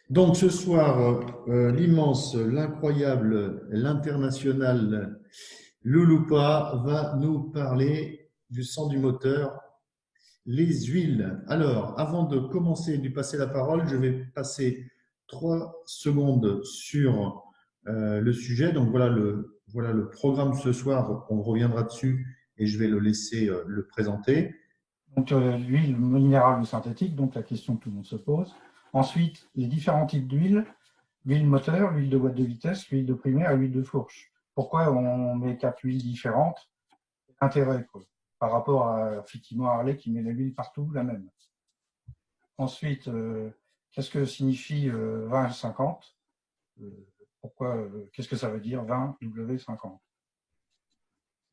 Donc ce soir, l'immense, l'incroyable, l'international Louloupa va nous parler du sang du moteur, les huiles. Alors, avant de commencer et de lui passer la parole, je vais passer 3 secondes sur le sujet. Donc voilà le programme ce soir, on reviendra dessus et je vais le laisser le présenter. Donc l'huile minérale ou synthétique, donc la question que tout le monde se pose. Ensuite, les différents types d'huile, l'huile moteur, l'huile de boîte de vitesse, l'huile de primaire et l'huile de fourche. Pourquoi on met 4 huiles différentes? Intérêt, quoi, par rapport à effectivement Harley qui met l'huile partout la même. Ensuite, qu'est-ce que signifie 20-50? Pourquoi, qu'est-ce que ça veut dire 20W50?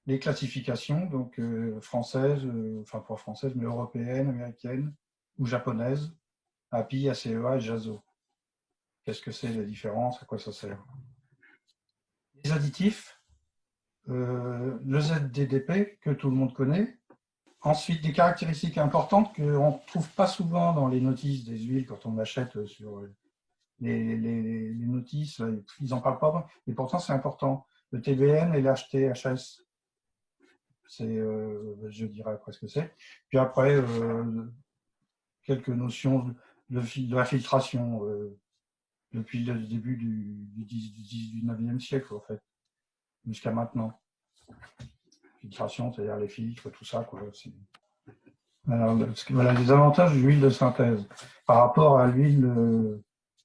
Les classifications, donc françaises, enfin pas françaises, mais européennes, américaines ou japonaises, API, ACEA et JASO. Qu'est-ce que c'est la différence? À quoi ça sert? Les additifs, le ZDDP que tout le monde connaît. Ensuite, des caractéristiques importantes qu'on ne trouve pas souvent dans les notices des huiles quand on achète sur les notices, ils n'en parlent pas, et pourtant c'est important. Le TBN et l'HTHS. C'est, je dirais presque ce que c'est. Puis après, quelques notions de la filtration depuis le début du 19e siècle, en fait, jusqu'à maintenant. Filtration, c'est-à-dire les filtres, tout ça, quoi. Alors, voilà les avantages de l'huile de synthèse par rapport à l'huile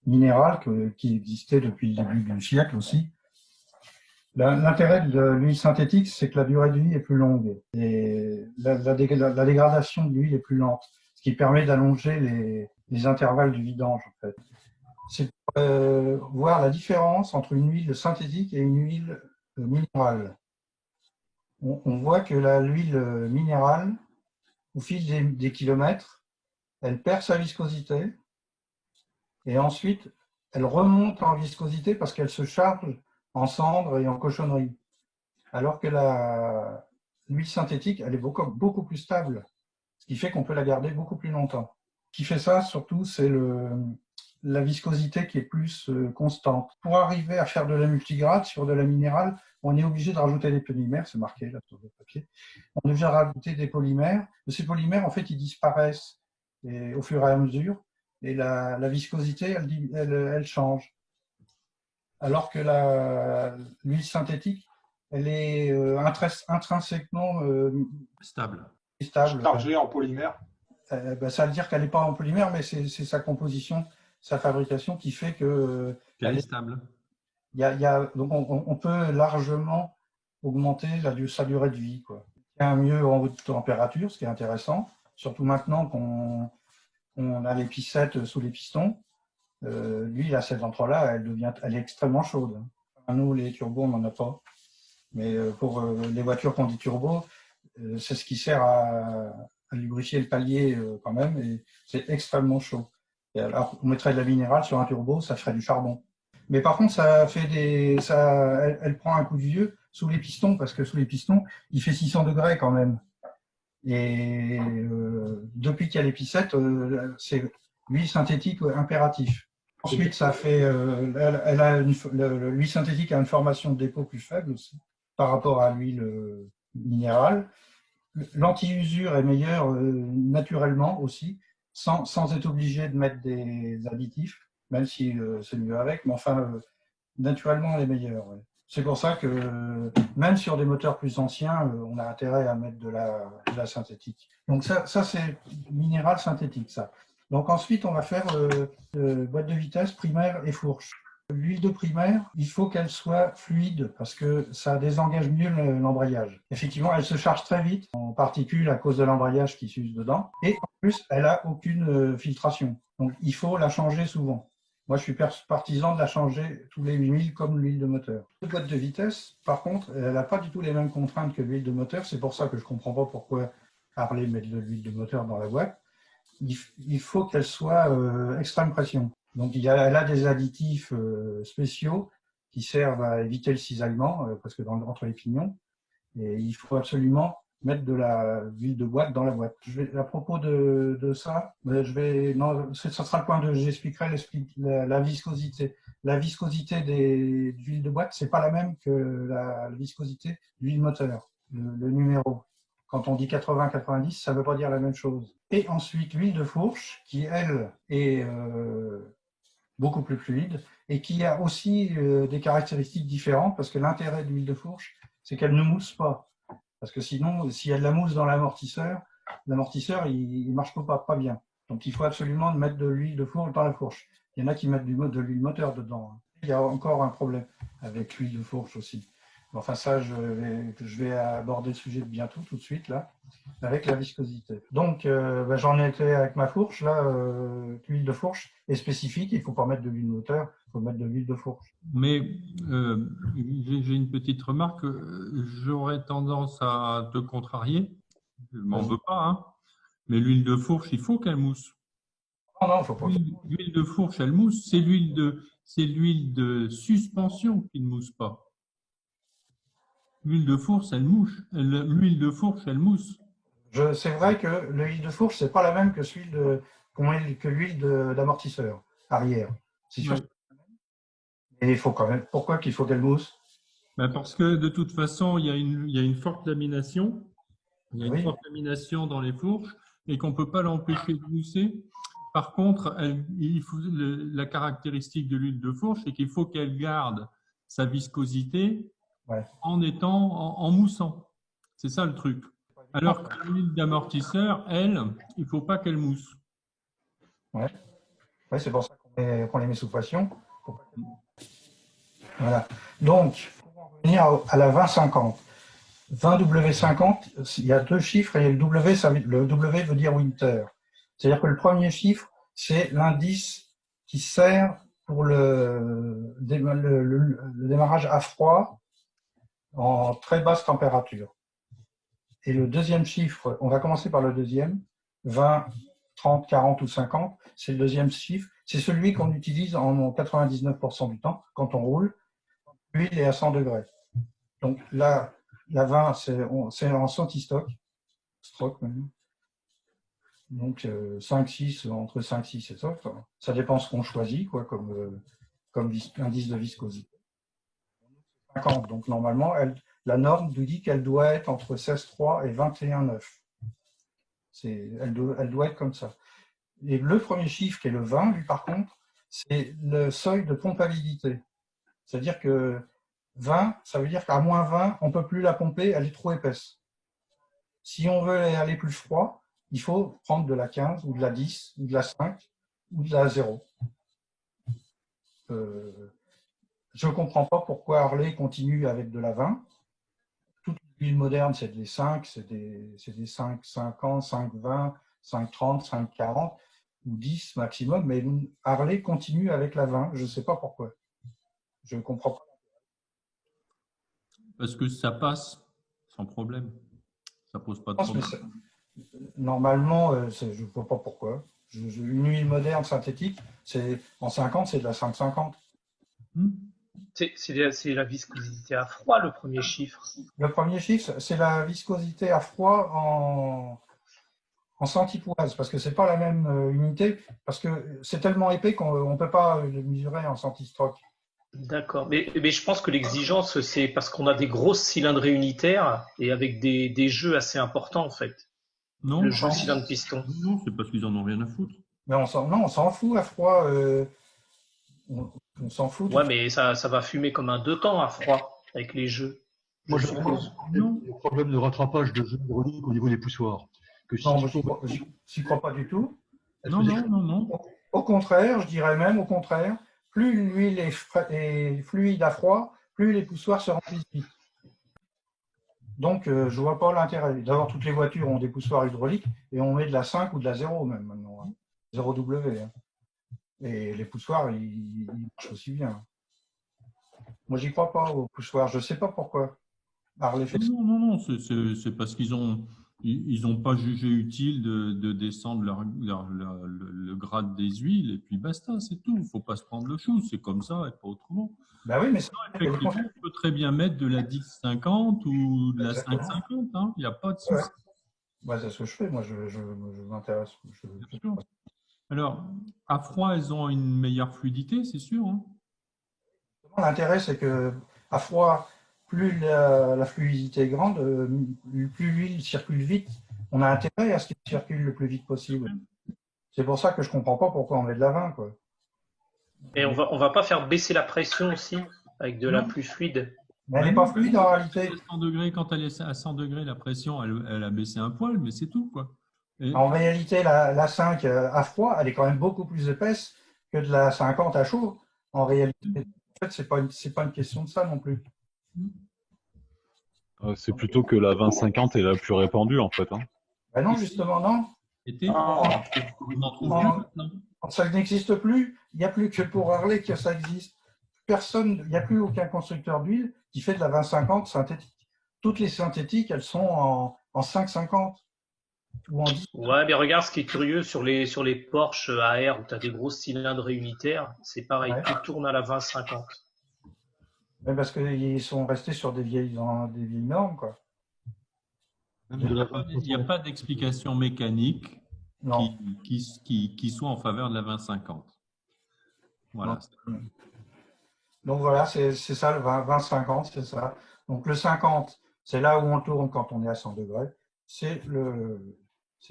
minérale qui existait depuis le début du siècle aussi. L'intérêt de l'huile synthétique, c'est que la durée de vie est plus longue et la dégradation de l'huile est plus lente, ce qui permet d'allonger les intervalles du vidange, en fait. C'est pour voir la différence entre une huile synthétique et une huile minérale. On voit que l'huile minérale, au fil des kilomètres, elle perd sa viscosité et ensuite elle remonte en viscosité parce qu'elle se charge en cendres et en cochonneries. Alors que l'huile synthétique, elle est beaucoup plus stable, ce qui fait qu'on peut la garder beaucoup plus longtemps. Ce qui fait ça, surtout, c'est la viscosité qui est plus constante. Pour arriver à faire de la multigrade sur de la minérale, on est obligé de rajouter des polymères, c'est marqué là sur le papier. On est obligé de rajouter des polymères. Ces polymères, en fait, ils disparaissent au fur et à mesure, et la viscosité, elle change. Alors que l'huile synthétique, elle est intrinsèquement Stable. Chargée en polymère. Ça veut dire qu'elle n'est pas en polymère, mais c'est sa composition, sa fabrication qui fait que qu'elle est stable. Donc on peut largement augmenter sa durée de vie, quoi. Il y a un mieux en haute température, ce qui est intéressant, surtout maintenant qu'on a les pissettes sous les pistons. L'huile à cet endroit-là, elle est extrêmement chaude. Nous, les turbos, on n'en a pas. Mais pour les voitures qui ont des turbos, c'est ce qui sert à lubrifier le palier quand même, et c'est extrêmement chaud. Et alors, on mettrait de la minérale sur un turbo, ça ferait du charbon. Mais par contre, elle prend un coup de vieux sous les pistons, parce que sous les pistons, il fait 600 degrés quand même. Et depuis qu'il y a les pissettes, c'est l'huile synthétique impératif. Ensuite, ça fait, l'huile synthétique a une formation de dépôt plus faible aussi par rapport à l'huile minérale. L'anti-usure est meilleure naturellement aussi, sans être obligé de mettre des additifs, même si c'est mieux avec, mais enfin, naturellement, elle est meilleure. Ouais. C'est pour ça que même sur des moteurs plus anciens, on a intérêt à mettre de la synthétique. Donc ça c'est minéral synthétique, ça. Donc ensuite, on va faire boîte de vitesse, primaire et fourche. L'huile de primaire, il faut qu'elle soit fluide parce que ça désengage mieux l'embrayage. Effectivement, elle se charge très vite en particules à cause de l'embrayage qui s'use dedans. Et en plus, elle n'a aucune filtration. Donc, il faut la changer souvent. Moi, je suis partisan de la changer tous les 8000 comme l'huile de moteur. La boîte de vitesse, par contre, elle n'a pas du tout les mêmes contraintes que l'huile de moteur. C'est pour ça que je ne comprends pas pourquoi Harley met de l'huile de moteur dans la boîte. il faut qu'elle soit extrême pression. Donc elle a des additifs spéciaux qui servent à éviter le cisaillement, parce que entre les pignons, et il faut absolument mettre de l'huile de boîte dans la boîte. À propos de ça, ça sera le point 2. J'expliquerai la viscosité. La viscosité des huiles de boîte, c'est pas la même que la viscosité d'huile moteur. Le numéro. Quand on dit 80-90, ça ne veut pas dire la même chose. Et ensuite, l'huile de fourche, qui, elle, est beaucoup plus fluide et qui a aussi des caractéristiques différentes, parce que l'intérêt de l'huile de fourche, c'est qu'elle ne mousse pas. Parce que sinon, si elle la mousse dans l'amortisseur, il marche pas bien. Donc, il faut absolument mettre de l'huile de fourche dans la fourche. Il y en a qui mettent de l'huile moteur dedans. Il y a encore un problème avec l'huile de fourche aussi. Enfin, ça, je vais aborder le sujet bientôt, tout de suite, là, avec la viscosité. Donc, j'en étais avec ma fourche, là, l'huile de fourche est spécifique, il ne faut pas mettre de l'huile moteur, il faut mettre de l'huile de fourche. Mais j'ai une petite remarque. J'aurais tendance à te contrarier. Je m'en veux pas, hein. Mais l'huile de fourche, il faut qu'elle mousse. Non, il ne faut pas. L'huile de fourche, elle mousse. C'est l'huile de suspension qui ne mousse pas. L'huile de fourche, elle mousse. L'huile de fourche, elle mousse. C'est vrai que l'huile de fourche, c'est pas la même que l'huile d'amortisseur arrière. C'est sûr. Ouais. Et il faut quand même. Pourquoi qu'il faut qu'elle mousse? Ben parce que de toute façon, il y a une forte lamination. Il y a une forte lamination dans les fourches et qu'on ne peut pas l'empêcher de mousser. Par contre, la caractéristique de l'huile de fourche, c'est qu'il faut qu'elle garde sa viscosité en moussant. C'est ça le truc. Alors que l'huile d'amortisseur, elle, il ne faut pas qu'elle mousse. Ouais, c'est pour ça qu'on les met sous pression. Voilà. Donc, pour en revenir à la 20-50. 20W50, il y a deux chiffres et le W veut dire winter. C'est-à-dire que le premier chiffre, c'est l'indice qui sert pour le démarrage à froid en très basse température. Et le deuxième chiffre, on va commencer par le deuxième, 20, 30, 40 ou 50, c'est le deuxième chiffre, c'est celui qu'on utilise en 99% du temps quand on roule, l'huile est à 100 degrés. Donc là, la 20, c'est en anti-stock, stroke même. Donc 5-6, entre 5-6 et ça, ça dépend ce qu'on choisit quoi, comme indice de viscosité. 50, donc normalement, la norme nous dit qu'elle doit être entre 16,3 et 21,9. Elle doit être comme ça. Et le premier chiffre, qui est le 20, lui par contre, c'est le seuil de pompabilité. C'est-à-dire que 20, ça veut dire qu'à moins 20, on ne peut plus la pomper, elle est trop épaisse. Si on veut aller plus froid, il faut prendre de la 15 ou de la 10 ou de la 5 ou de la 0. Je ne comprends pas pourquoi Harley continue avec de la 20. Toutes les huiles modernes, c'est des 5, c'est des 5,50, 5,20, 5,30, 5,40 ou 10 maximum, mais Harley continue avec la 20. Je ne sais pas pourquoi. Je ne comprends pas. Parce que ça passe sans problème. Ça pose pas de problème. Normalement, je ne vois pas pourquoi. Une huile moderne synthétique, en 50, c'est de la 5,50. C'est la viscosité à froid, le premier chiffre. Le premier chiffre, c'est la viscosité à froid en centipoise, parce que ce n'est pas la même unité, parce que c'est tellement épais qu'on ne peut pas le mesurer en centistroke. D'accord, mais je pense que l'exigence, c'est parce qu'on a des grosses cylindrées unitaires et avec des jeux assez importants, en fait. Non, le jeu cylindre-piston. Non, c'est parce qu'ils en ont rien à foutre. Mais on s'en fout à froid. On s'en fout. Ouais, mais ça va fumer comme un 2 temps à froid avec les jeux. Moi, je suppose. Le problème de rattrapage de jeu hydraulique au niveau des poussoirs. Non, je n'y crois pas du tout. Non. Au contraire, je dirais même au contraire, plus l'huile est fluide à froid, plus les poussoirs se remplissent vite. Donc, je ne vois pas l'intérêt. D'abord, toutes les voitures ont des poussoirs hydrauliques et on met de la 5 ou de la 0 même maintenant. 0W. Hein. Et les poussoirs, ils marchent aussi bien. Moi, j'y crois pas aux poussoirs. Je ne sais pas pourquoi. Non, c'est parce qu'ils ont ils n'ont pas jugé utile de descendre le grade des huiles et puis basta, c'est tout. Il ne faut pas se prendre le chou, c'est comme ça et pas autrement. Ben oui, mais c'est Effectivement, on peut très bien mettre de la 10-50 ou de la exactement. 5-50, hein, il n'y a pas de Ouais. souci. Ouais, c'est ce que je fais. Moi, je m'intéresse. Bien sûr. Alors, à froid, elles ont une meilleure fluidité, c'est sûr. Hein. L'intérêt, c'est que à froid, plus la fluidité est grande, plus l'huile circule vite. On a intérêt à ce qu'il circule le plus vite possible. C'est pour ça que je comprends pas pourquoi on met de la vin, quoi. Et on va pas faire baisser la pression aussi avec de la pluie fluide. Mais elle n'est pas fluide en réalité. À 100 degrés, quand elle est à 100 degrés, la pression, elle a baissé un poil, mais c'est tout, quoi. Et, En réalité, la 5 à froid, elle est quand même beaucoup plus épaisse que de la 50 à chaud. En réalité, en fait, c'est pas une question de ça non plus. C'est plutôt que la 20-50 est la plus répandue, en fait. Hein. Ben non, justement, non. été, En- on en trouve en- plus maintenant. Ça n'existe plus. Il n'y a plus que pour Harley que ça existe. Personne, il n'y a plus aucun constructeur d'huile qui fait de la 20-50 synthétique. Toutes les synthétiques, elles sont en 5-50 ou en 10. Ouais, mais regarde, ce qui est curieux sur les Porsche à air où tu as des grosses cylindres unitaires, c'est pareil, Ouais. tout tourne à la 20-50. Mais parce qu'ils sont restés sur des vieilles normes, quoi. Il n'y a pas d'explication mécanique Non. qui soit en faveur de la 20-50. Voilà. Donc voilà, c'est ça le 20-50, c'est ça. Donc le 50, c'est là où on tourne quand on est à 100 degrés. C'est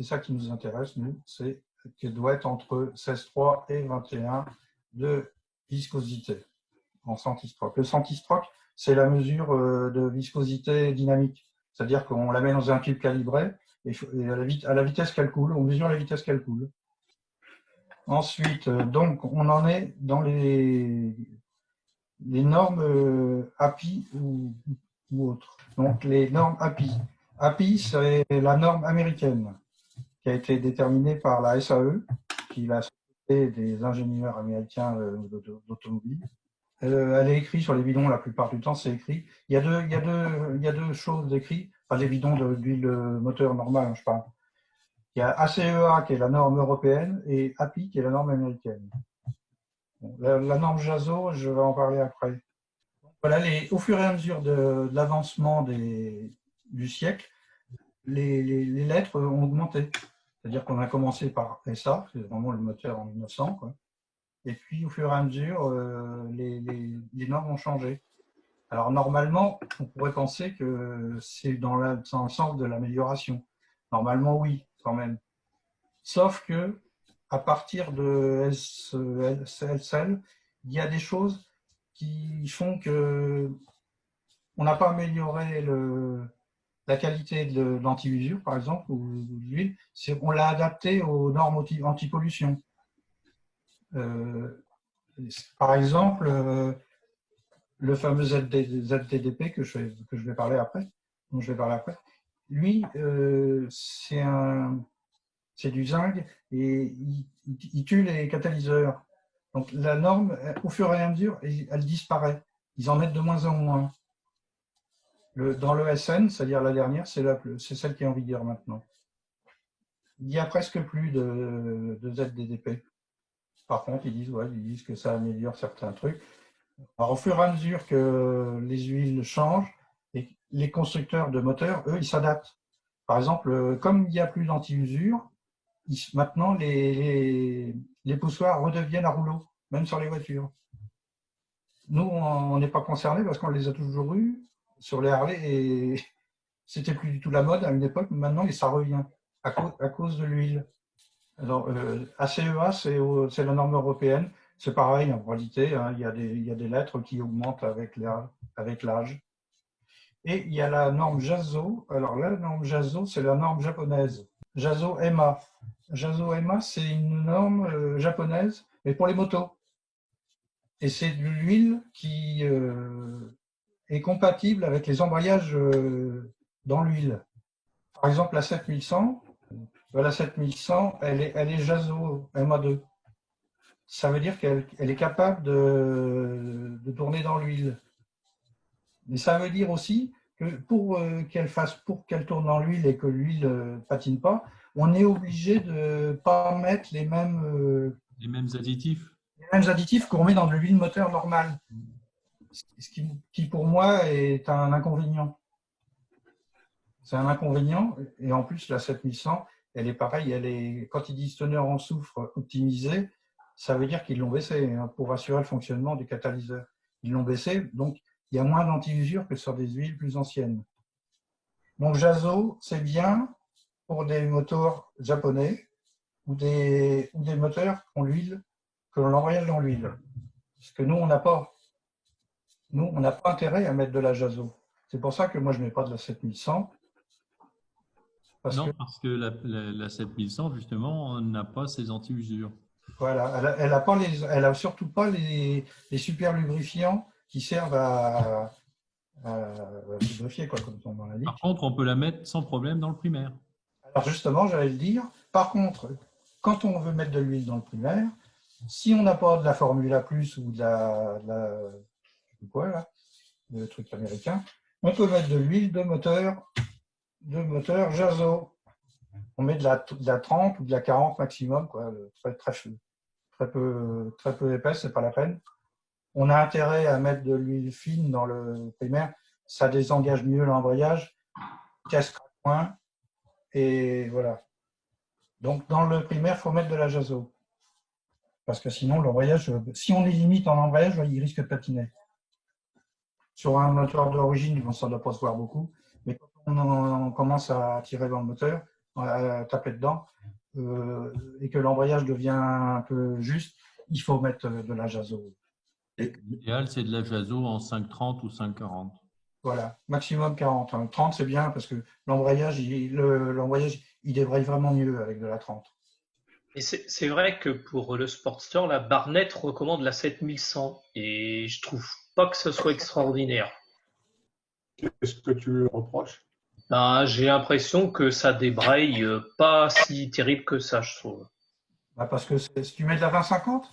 ça qui nous intéresse, nous. C'est qu'il doit être entre 16,3 et 21 de viscosité en centistroke. Le centistroke, c'est la mesure de viscosité dynamique. C'est-à-dire qu'on la met dans un tube calibré et à la vitesse qu'elle coule, on mesure la vitesse qu'elle coule. Ensuite, donc, on en est dans les normes API ou autres. Donc, les normes API. API, c'est la norme américaine qui a été déterminée par la SAE, qui est la Société des ingénieurs américains d'automobile. Elle est écrite sur les bidons la plupart du temps, c'est écrit. Il y a deux choses écrites, enfin les bidons d'huile moteur normale, je parle. Il y a ACEA qui est la norme européenne et API qui est la norme américaine. Bon, la norme JASO, je vais en parler après. Voilà, au fur et à mesure de l'avancement du siècle, les lettres ont augmenté. C'est-à-dire qu'on a commencé par SA, c'est vraiment le moteur en 1900, quoi. Et puis, au fur et à mesure, les normes ont changé. Alors, normalement, on pourrait penser que c'est dans le sens de l'amélioration. Normalement, oui, quand même. Sauf que, à partir de SLCL, il y a des choses qui font que on n'a pas amélioré la qualité de l'anti-usure, par exemple, ou de l'huile. On l'a adapté aux normes anti-pollution. Par exemple, le fameux ZTDP que je vais parler après, dont je vais parler après, lui, c'est du zinc et il tue les catalyseurs. Donc la norme, au fur et à mesure, elle disparaît. Ils en mettent de moins en moins. Dans le SN, c'est-à-dire la dernière, c'est celle qui est en vigueur maintenant. Il n'y a presque plus de ZDDP. Par contre, ils disent que ça améliore certains trucs. Alors, au fur et à mesure que les huiles changent, et les constructeurs de moteurs, eux, ils s'adaptent. Par exemple, comme il n'y a plus d'anti-usure, maintenant, les poussoirs redeviennent à rouleau, même sur les voitures. Nous, on n'est pas concernés parce qu'on les a toujours eus sur les Harley et c'était plus du tout la mode à une époque, mais maintenant, ça revient à cause de l'huile. Alors, ACEA, c'est la norme européenne. C'est pareil, en réalité, hein, il y a des lettres qui augmentent avec l'âge. Et il y a la norme JASO. Alors, la norme JASO, c'est la norme japonaise. JASO EMA. JASO EMA, c'est une norme japonaise, mais pour les motos. Et c'est de l'huile qui est compatible avec les embrayages dans l'huile. Par exemple, la 7100, la 7100, elle est JASO MA2. Ça veut dire qu'elle est capable de tourner dans l'huile. Mais ça veut dire aussi que pour qu'elle tourne dans l'huile et que l'huile ne patine pas, on est obligé de ne pas mettre Les mêmes additifs. qu'on met dans de l'huile moteur normale. Ce qui, pour moi, est un inconvénient. C'est un inconvénient. Et en plus, la 7100, elle est pareille. Quand ils disent teneur en soufre optimisée, ça veut dire qu'ils l'ont baissé pour assurer le fonctionnement du catalyseur. Ils l'ont baissé, donc il y a moins d'anti-usure que sur des huiles plus anciennes. Donc Jazo, c'est bien pour des moteurs japonais ou des moteurs qui ont l'huile, que l'on l'embrayage dans l'huile. Parce que nous, on n'a pas. Nous, on n'a pas intérêt à mettre de la Jazo. C'est pour ça que moi, je ne mets pas de la 7100. Parce que la 7100, justement, n'a pas ces anti-usures. Voilà, elle a surtout pas les super lubrifiants qui servent à lubrifier, quoi, comme on l'a dit. Par contre, on peut la mettre sans problème dans le primaire. Alors justement, j'allais le dire. Par contre, quand on veut mettre de l'huile dans le primaire, si on n'a pas de la Formula Plus ou le truc américain, on peut mettre de l'huile de moteur Jazo. On met de la 30 ou de la 40 maximum, quoi, très peu épaisse, c'est pas la peine. On a intérêt à mettre de l'huile fine dans le primaire, ça désengage mieux l'embrayage, casse moins, et voilà. Donc dans le primaire, il faut mettre de la Jazo. Parce que sinon, l'embrayage, si on les limite en embrayage, il risque de patiner. Sur un moteur d'origine, ça ne doit pas se voir beaucoup, mais quand on commence à tirer dans le moteur, à taper dedans, et que l'embrayage devient un peu juste, il faut mettre de la Jazo. L'idéal, c'est de la Jazo en 5,30 ou 5,40. Voilà, maximum 40. 30, c'est bien parce que l'embrayage, il débraye vraiment mieux avec de la 30. Et c'est vrai que pour le Sportster, la Barnett recommande la 7100 et je trouve pas que ce soit extraordinaire. Qu'est-ce que tu lui reproches? Ben, j'ai l'impression que ça débraye pas si terrible que ça, je trouve. Parce que si tu mets de la 20-50,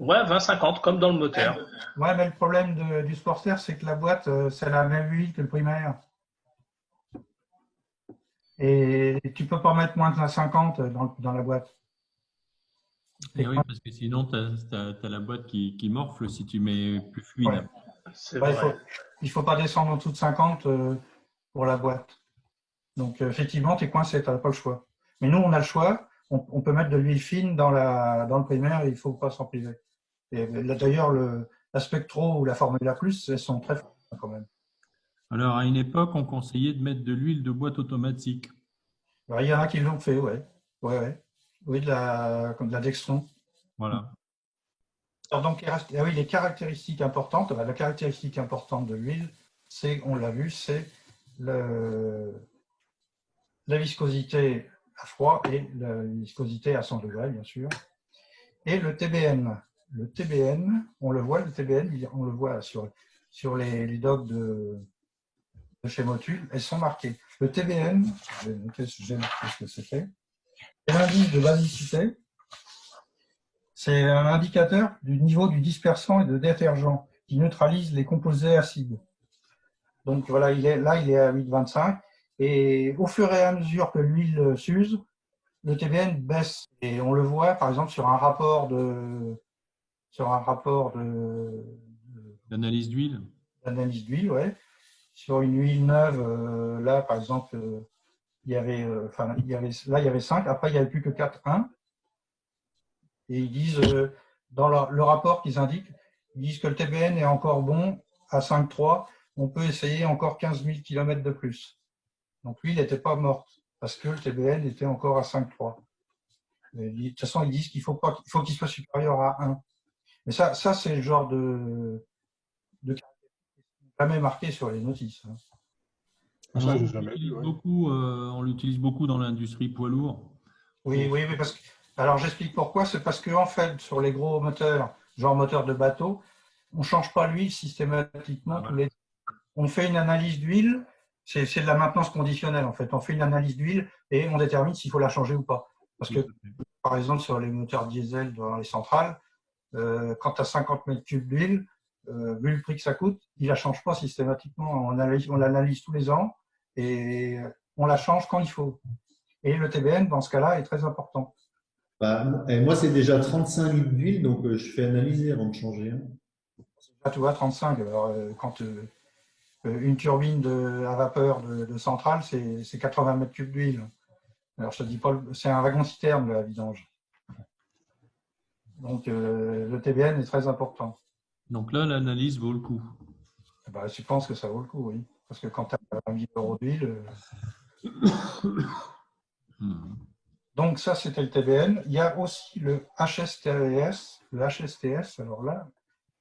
Ouais, 20-50 comme dans le moteur. ouais, mais le problème du Sportster, c'est que la boîte, c'est la même huile que le primaire. Et tu peux pas mettre moins de la 50 dans la boîte. Et oui, parce que sinon, tu as la boîte qui morfle si tu mets plus fluide. Ouais. C'est Ouais, vrai. il faut pas descendre en dessous de 50 pour la boîte. Donc, effectivement, tu es coincé, tu n'as pas le choix. Mais nous, on a le choix. On peut mettre de l'huile fine dans le primaire et il ne faut pas s'en priver. Et d'ailleurs, la Spectro ou la Formula Plus, elles sont très fortes quand même. Alors, à une époque, on conseillait de mettre de l'huile de boîte automatique. Il y en a qui l'ont fait, ouais. Oui, comme de la Dextron. Voilà. Alors donc, les caractéristiques importantes. La caractéristique importante de l'huile, on l'a vu, c'est la viscosité à froid et la viscosité à 100 degrés, bien sûr. Et le TBN. Le TBN, on le voit, on le voit sur les docs de chez Motul, elles sont marquées. Le TBN, je vais noter ce que c'était. C'est l'indice de basicité. C'est un indicateur du niveau du dispersant et de détergent qui neutralise les composés acides. Donc voilà, il est à 8,25. Et au fur et à mesure que l'huile s'use, le TBN baisse. Et on le voit, par exemple, sur un rapport L'analyse d'huile. d'analyse d'huile, ouais. Sur une huile neuve, là, par exemple, il y avait 5, après il n'y avait plus que 4,1. Et ils disent, dans le rapport qu'ils indiquent, ils disent que le TBN est encore bon à 5,3. On peut essayer encore 15 000 km de plus. Donc l'huile n'était pas morte parce que le TBN était encore à 5,3. De toute façon, ils disent qu'il faut qu'il soit supérieur à 1. Mais ça c'est le genre de jamais marqué sur les notices. On l'utilise beaucoup dans l'industrie poids lourd. Oui, parce que, alors j'explique pourquoi. C'est parce qu'en fait, sur les gros moteurs, genre moteur de bateau, on ne change pas l'huile systématiquement. Voilà. On fait une analyse d'huile, c'est de la maintenance conditionnelle en fait. On fait une analyse d'huile et on détermine s'il faut la changer ou pas. Parce que, par exemple, sur les moteurs diesel dans les centrales, quand tu as 50 mètres cubes d'huile, vu le prix que ça coûte, il ne la change pas systématiquement. On l'analyse tous les ans et on la change quand il faut. Et le TBN, dans ce cas-là, est très important. Bah, et moi, c'est déjà 35 litres d'huile, donc je fais analyser avant de changer, hein. Là, tu vois, 35. Alors, quand une turbine à vapeur de centrale, c'est 80 mètres cubes d'huile. Alors, je te dis pas, c'est un wagon-citerne, la vidange. Donc, le TBN est très important. Donc là, l'analyse vaut le coup. Bah, je pense que ça vaut le coup, oui. Parce que quand tu as 1000 € d'huile. Donc, ça, c'était le TBN. Il y a aussi le HSTS. Le HSTS, alors là,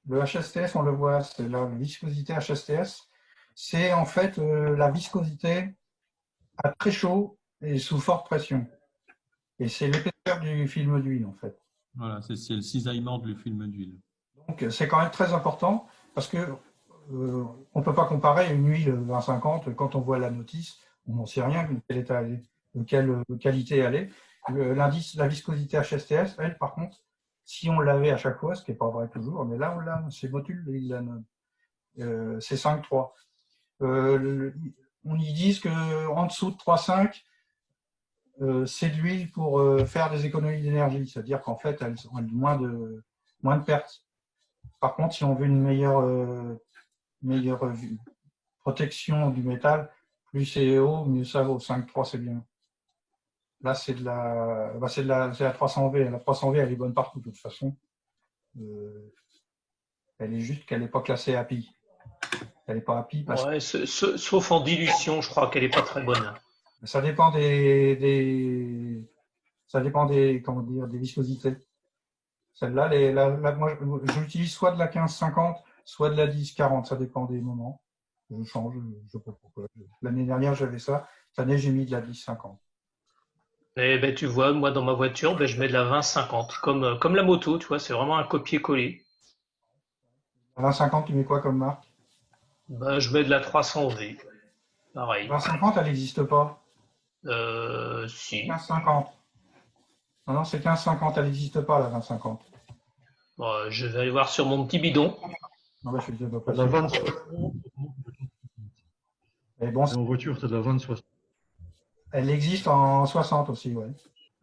le HSTS, on le voit, c'est la viscosité HSTS. C'est en fait la viscosité à très chaud et sous forte pression. Et c'est l'épaisseur du film d'huile, en fait. Voilà, c'est le cisaillement du film d'huile. Donc, c'est quand même très important parce que on ne peut pas comparer une huile 20-50 quand on voit la notice, on n'en sait rien de quelle qualité elle est. L'indice, la viscosité HSTS, elle, par contre, si on l'avait à chaque fois, ce qui n'est pas vrai toujours, mais là, on l'a, c'est Motul, c'est 5,3. On y dit qu'en dessous de 3,5, c'est de l'huile pour faire des économies d'énergie, c'est-à-dire qu'en fait, elles ont moins de pertes. Par contre, si on veut une meilleure protection du métal, plus c'est haut, mieux ça vaut. 5,3, c'est bien. Là, c'est la 300V. La 300V, elle est bonne partout, de toute façon. Elle est juste qu'elle n'est pas classée API. Elle n'est pas API parce Ouais, sauf en dilution, je crois qu'elle n'est pas très bonne. ça dépend comment dire, des viscosités. Celle-là, moi, je l'utilise soit de la 15-50, soit de la 10-40, ça dépend des moments. Je change, je sais pas pourquoi. L'année dernière, j'avais ça. Cette année, j'ai mis de la 10-50. Et ben, tu vois, moi, dans ma voiture, ben, je mets de la 20-50, comme la moto, tu vois, c'est vraiment un copier-coller. À 20-50, tu mets quoi comme marque? Ben, je mets de la 300V, pareil. 20-50, elle n'existe pas. Si. 15-50. Non, c'est 15-50, elle n'existe pas, la 20-50. Bon, je vais aller voir sur mon petit bidon. Non, bah, je suis pas La sûr. 20-60, Et bon, en voiture, tu as de la 20-60. elle existe en 60 aussi, ouais.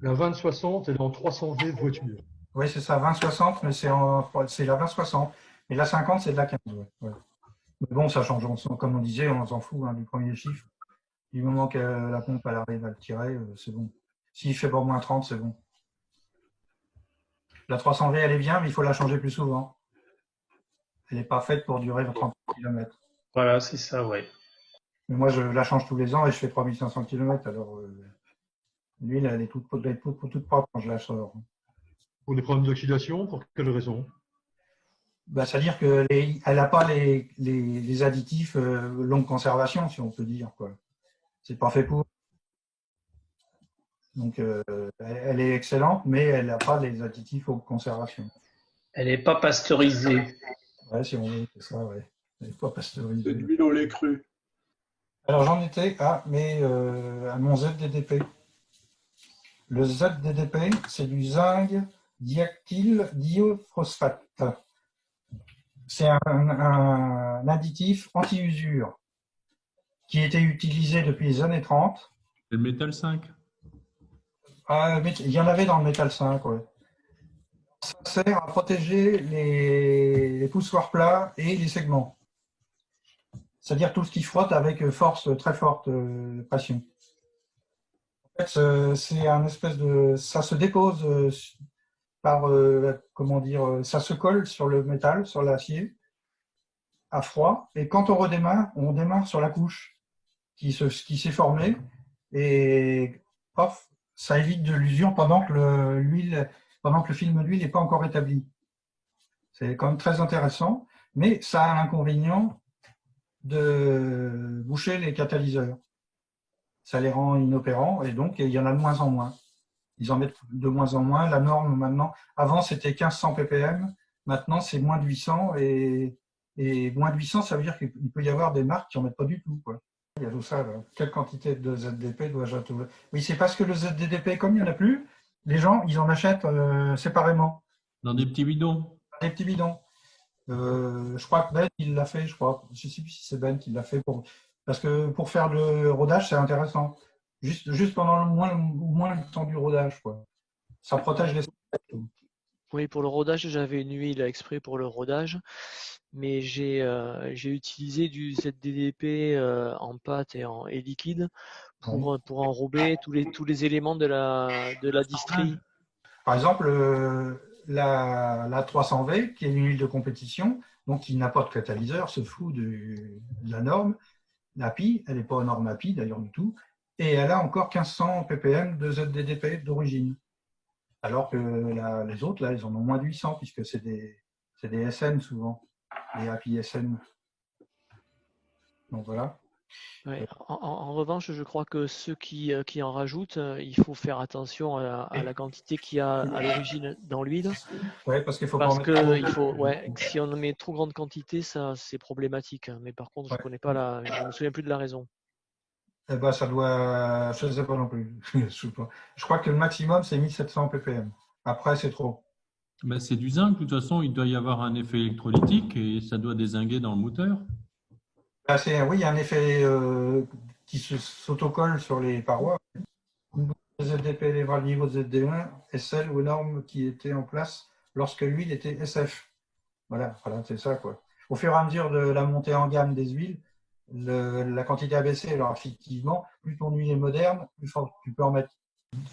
La 20-60, elle est en 300V voiture. Oui, c'est ça, 20-60, mais c'est la 20-60. Et la 50, c'est de la 15, ouais. Ouais. Mais bon, ça change, comme on disait, on s'en fout du premier chiffre. Du moment que la pompe elle arrive à le tirer, c'est bon. S'il fait pas moins 30, c'est bon. La 300V, elle est bien, mais il faut la changer plus souvent. Elle n'est pas faite pour durer 30 km. Voilà, c'est ça, ouais. Mais moi, je la change tous les ans et je fais 3500 km. Alors, l'huile, elle est toute propre quand je la sors. Pour des problèmes d'oxydation, pour quelle raison? Bah, c'est-à-dire qu'elle n'a pas les additifs longue conservation, si on peut dire, quoi. C'est pas fait pour. Donc, elle est excellente, mais elle n'a pas les additifs longue conservation. Elle n'est pas pasteurisée. Ouais, si on veut, c'est ça, ouais. Elle n'est pas C'est pasteurisée. de l'huile au lait cru. Alors, j'en étais à mon ZDDP. Le ZDDP, c'est du zinc diactyldiphosphate. C'est un additif anti-usure qui était utilisé depuis les années 30. C'est le métal 5. Ah, il y en avait dans le métal 5, ouais. Ça sert à protéger les poussoirs plats et les segments. C'est-à-dire tout ce qui frotte avec très forte pression. En fait, c'est un espèce de. Ça se dépose comment dire, ça se colle sur le métal, sur l'acier, à froid. Et quand on démarre sur la couche qui s'est formée. Et paf, ça évite de l'usure pendant que le film d'huile n'est pas encore établi. C'est quand même très intéressant, mais ça a l'inconvénient de boucher les catalyseurs. Ça les rend inopérants et donc il y en a de moins en moins. Ils en mettent de moins en moins. La norme maintenant, avant c'était 1500 ppm, maintenant c'est moins de 800 et moins de 800, ça veut dire qu'il peut y avoir des marques qui n'en mettent pas du tout, quoi. Il y a tout ça, là. Quelle quantité de ZDP dois-je trouver? Oui, c'est parce que le ZDP, comme il n'y en a plus, les gens, ils en achètent séparément. Dans des petits bidons. Des petits bidons. Je crois que Ben, il l'a fait, je crois. Je ne sais plus si c'est Ben qui l'a fait. Parce que pour faire le rodage, c'est intéressant. Juste pendant au moins le temps du rodage, quoi. Ça protège les insectes. Oui, pour le rodage, j'avais une huile exprès pour le rodage, mais j'ai utilisé du ZDDP en pâte et liquide pour enrober tous les éléments de la distrie. Par exemple, la 300V, qui est une huile de compétition, donc qui n'a pas de catalyseur, se fout de la norme. l'API, elle n'est pas aux normes API d'ailleurs du tout, et elle a encore 1500 ppm de ZDDP d'origine. Alors que les autres, là, ils en ont moins de 800, puisque c'est des SN souvent, des API SN. Donc voilà. Ouais. En revanche, je crois que ceux qui en rajoutent, il faut faire attention à la quantité qu'il y a à l'origine dans l'huile. Ouais, parce qu'il faut Parce pas que si on en met trop grande quantité, ça c'est problématique. Mais par contre, je connais pas je me souviens plus de la raison. Eh ben, ça doit, je ne sais pas non plus. Je crois que le maximum c'est 1700 ppm. Après, c'est trop. Ben, c'est du zinc, de toute façon, il doit y avoir un effet électrolytique et ça doit dézinguer dans le moteur. Oui, il y a un effet qui s'autocolle sur les parois. Le ZDP élèvera le niveau de ZD1 et celle aux normes qui étaient en place lorsque l'huile était SF. Voilà, c'est ça, quoi. Au fur et à mesure de la montée en gamme des huiles, la quantité a baissé. Alors effectivement, plus ton huile est moderne, plus fort tu peux en mettre.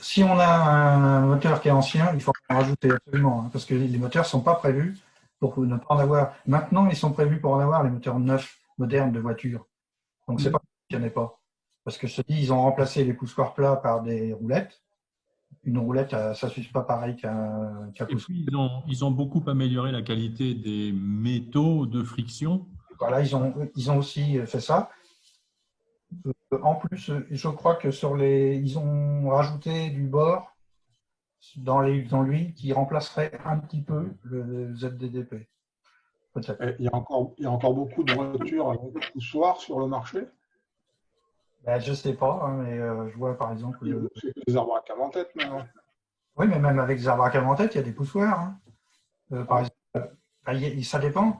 Si on a un moteur qui est ancien, il faut en rajouter absolument, hein, parce que les moteurs ne sont pas prévus pour ne pas en avoir. Maintenant, ils sont prévus pour en avoir, les moteurs neufs, modernes de voitures. Donc, c'est pas qu'il n'y en ait pas. Parce que je te dis, ils ont remplacé les poussoirs plats par des roulettes. Une roulette, ça ne s'use pas pareil qu'un Et poussoir. puis, ils ont beaucoup amélioré la qualité des métaux de friction. Voilà, ils ont aussi fait ça. En plus, je crois que ils ont rajouté du bore dans l'huile qui remplacerait un petit peu le ZDDP. Peut-être. Il y a encore beaucoup de voitures avec poussoir sur le marché. Ben, je ne sais pas, hein, mais je vois par exemple. C'est les arbres à cam en tête maintenant. Oui, mais même avec des arbres à cam en tête, il y a des poussoirs. Hein. Par exemple, ça dépend.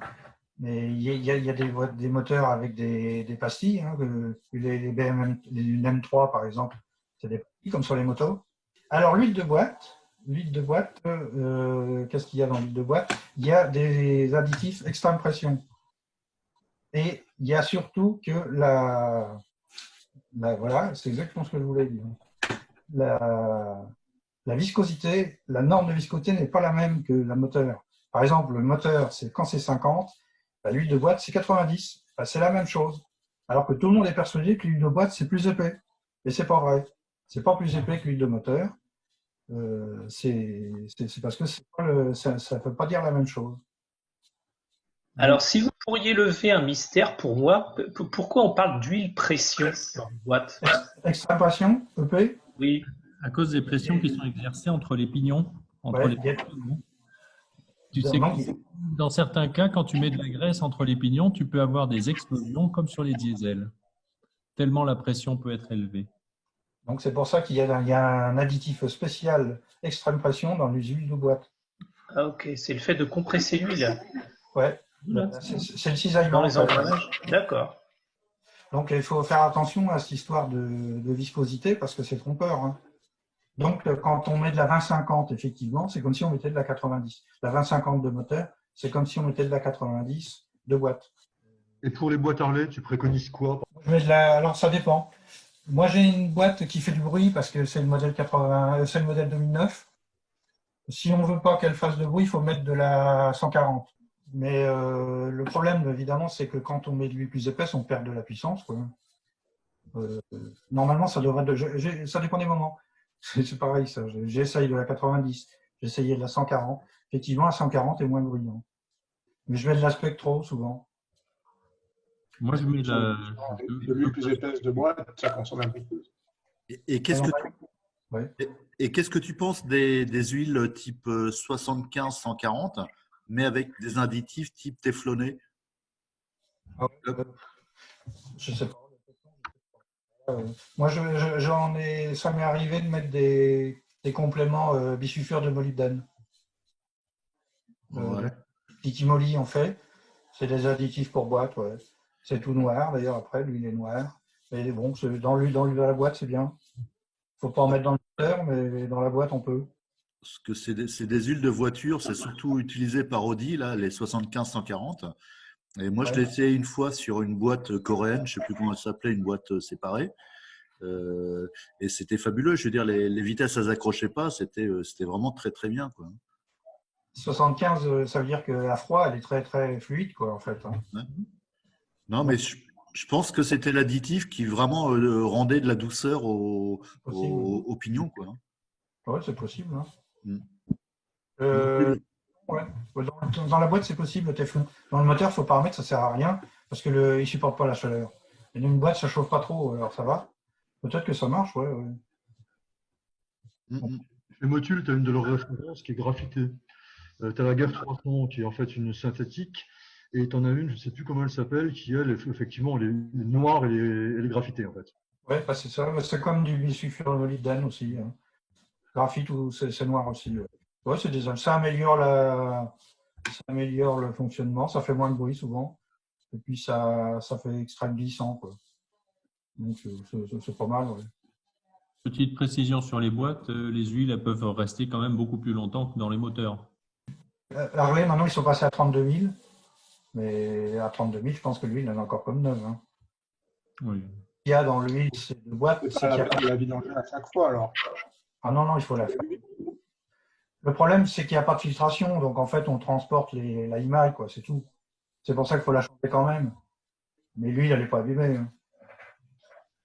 Mais il y a des moteurs avec des pastilles. Hein, les M3, par exemple, c'est des pastilles comme sur les motos. Alors, l'huile de boîte, qu'est-ce qu'il y a dans l'huile de boîte? Il y a des additifs extrême pression. Et il y a surtout que voilà, c'est exactement ce que je voulais dire. La viscosité, la norme de viscosité n'est pas la même que la moteur. Par exemple, le moteur, quand c'est 50, l'huile de boîte, c'est 90. C'est la même chose. Alors que tout le monde est persuadé que l'huile de boîte, c'est plus épais. Et c'est pas vrai. C'est pas plus épais que l'huile de moteur. C'est parce que ça ne peut pas dire la même chose. Alors, si vous pourriez lever un mystère pour moi, pourquoi on parle d'huile pression dans une boîte? Extrême pression, EP? Oui. À cause des pressions qui sont exercées entre les pignons. Tu sais que dans certains cas, quand tu mets de la graisse entre les pignons, tu peux avoir des explosions comme sur les diesels, tellement la pression peut être élevée. Donc c'est pour ça qu'il y a un additif spécial extrême pression dans les huiles de boîte. Ah ok, c'est le fait de compresser l'huile. Ouais, c'est le cisaillement. Dans les engrenages. D'accord. Donc il faut faire attention à cette histoire de viscosité parce que c'est trompeur. Hein. Donc, quand on met de la 20-50, effectivement, c'est comme si on mettait de la 90. La 20-50 de moteur, c'est comme si on mettait de la 90 de boîte. Et pour les boîtes Harley, tu préconises quoi? Alors, ça dépend. Moi, j'ai une boîte qui fait du bruit parce que c'est le modèle 2009. Si on ne veut pas qu'elle fasse de bruit, il faut mettre de la 140. Mais le problème, évidemment, c'est que quand on met de l'huile plus épaisse, on perd de la puissance, quoi. Normalement, ça devrait. Ça dépend des moments. C'est pareil, ça. J'essaye de la 90, j'essayais de la 140. Effectivement, la 140 est moins bruyant. Mais je mets de la Spectro souvent. Moi, je mets de l'huile plus épaisse de boîte, ça consomme un peu plus. Et qu'est-ce que tu penses des huiles type 75-140, mais avec des additifs type téflonné? Je sais pas. Moi, ça m'est arrivé de mettre des compléments bisulfure de molybdène. Ouais. Pitimoli en fait. C'est des additifs pour boîte, ouais. C'est tout noir, d'ailleurs, après, l'huile est noire. Mais bon, dans l'huile de la boîte, c'est bien. Faut pas en mettre dans le moteur, mais dans la boîte, on peut. Parce que c'est des huiles de voiture, c'est surtout utilisé par Audi, là, les 75-140. Et moi, je Ouais. l'ai essayé une fois sur une boîte coréenne, je ne sais plus comment elle s'appelait, une boîte séparée. Et c'était fabuleux. Je veux dire, les vitesses, elles n'accrochaient pas. C'était vraiment très, très bien, quoi. 75, ça veut dire qu'à froid, elle est très, très fluide, quoi, en fait. Hein. Ouais. Non, mais je pense que c'était l'additif qui vraiment rendait de la douceur au pignon, quoi. Ouais, c'est possible. Hein. Mm. Ouais. Dans la boîte, c'est possible, le téflon. Dans le moteur, il faut pas remettre, ça sert à rien, parce qu'il ne supporte pas la chaleur. Et dans une boîte, ça chauffe pas trop, alors ça va. Peut-être que ça marche, ouais. Chez Motul, tu as une de leurs références qui est graphitée. Tu as la GAF 300 qui est en fait une synthétique, et tu en as une, je ne sais plus comment elle s'appelle, qui elle, effectivement, elle est noire et elle est graphitée en fait. Ouais, bah, c'est ça. C'est comme du bisulfurolidane aussi. Hein. Graphite, c'est noir aussi. Ouais, ça améliore le fonctionnement, ça fait moins de bruit souvent, et puis ça fait extrême glissant, quoi. Donc c'est pas mal, ouais. Petite précision sur les boîtes, les huiles elles peuvent rester quand même beaucoup plus longtemps que dans les moteurs. Harley, maintenant, ils sont passés à 32 000. Mais à 32 000, je pense que l'huile, elle est encore comme neuve. Hein. Oui. Ce qu'il y a dans l'huile de boîte, C'est pas la peine de la vidanger à chaque fois, alors. Ah non, il faut la faire. Le problème, c'est qu'il n'y a pas de filtration. Donc, en fait, on transporte la imaille, quoi, c'est tout. C'est pour ça qu'il faut la changer quand même. Mais l'huile, elle n'est pas abîmée. Hein.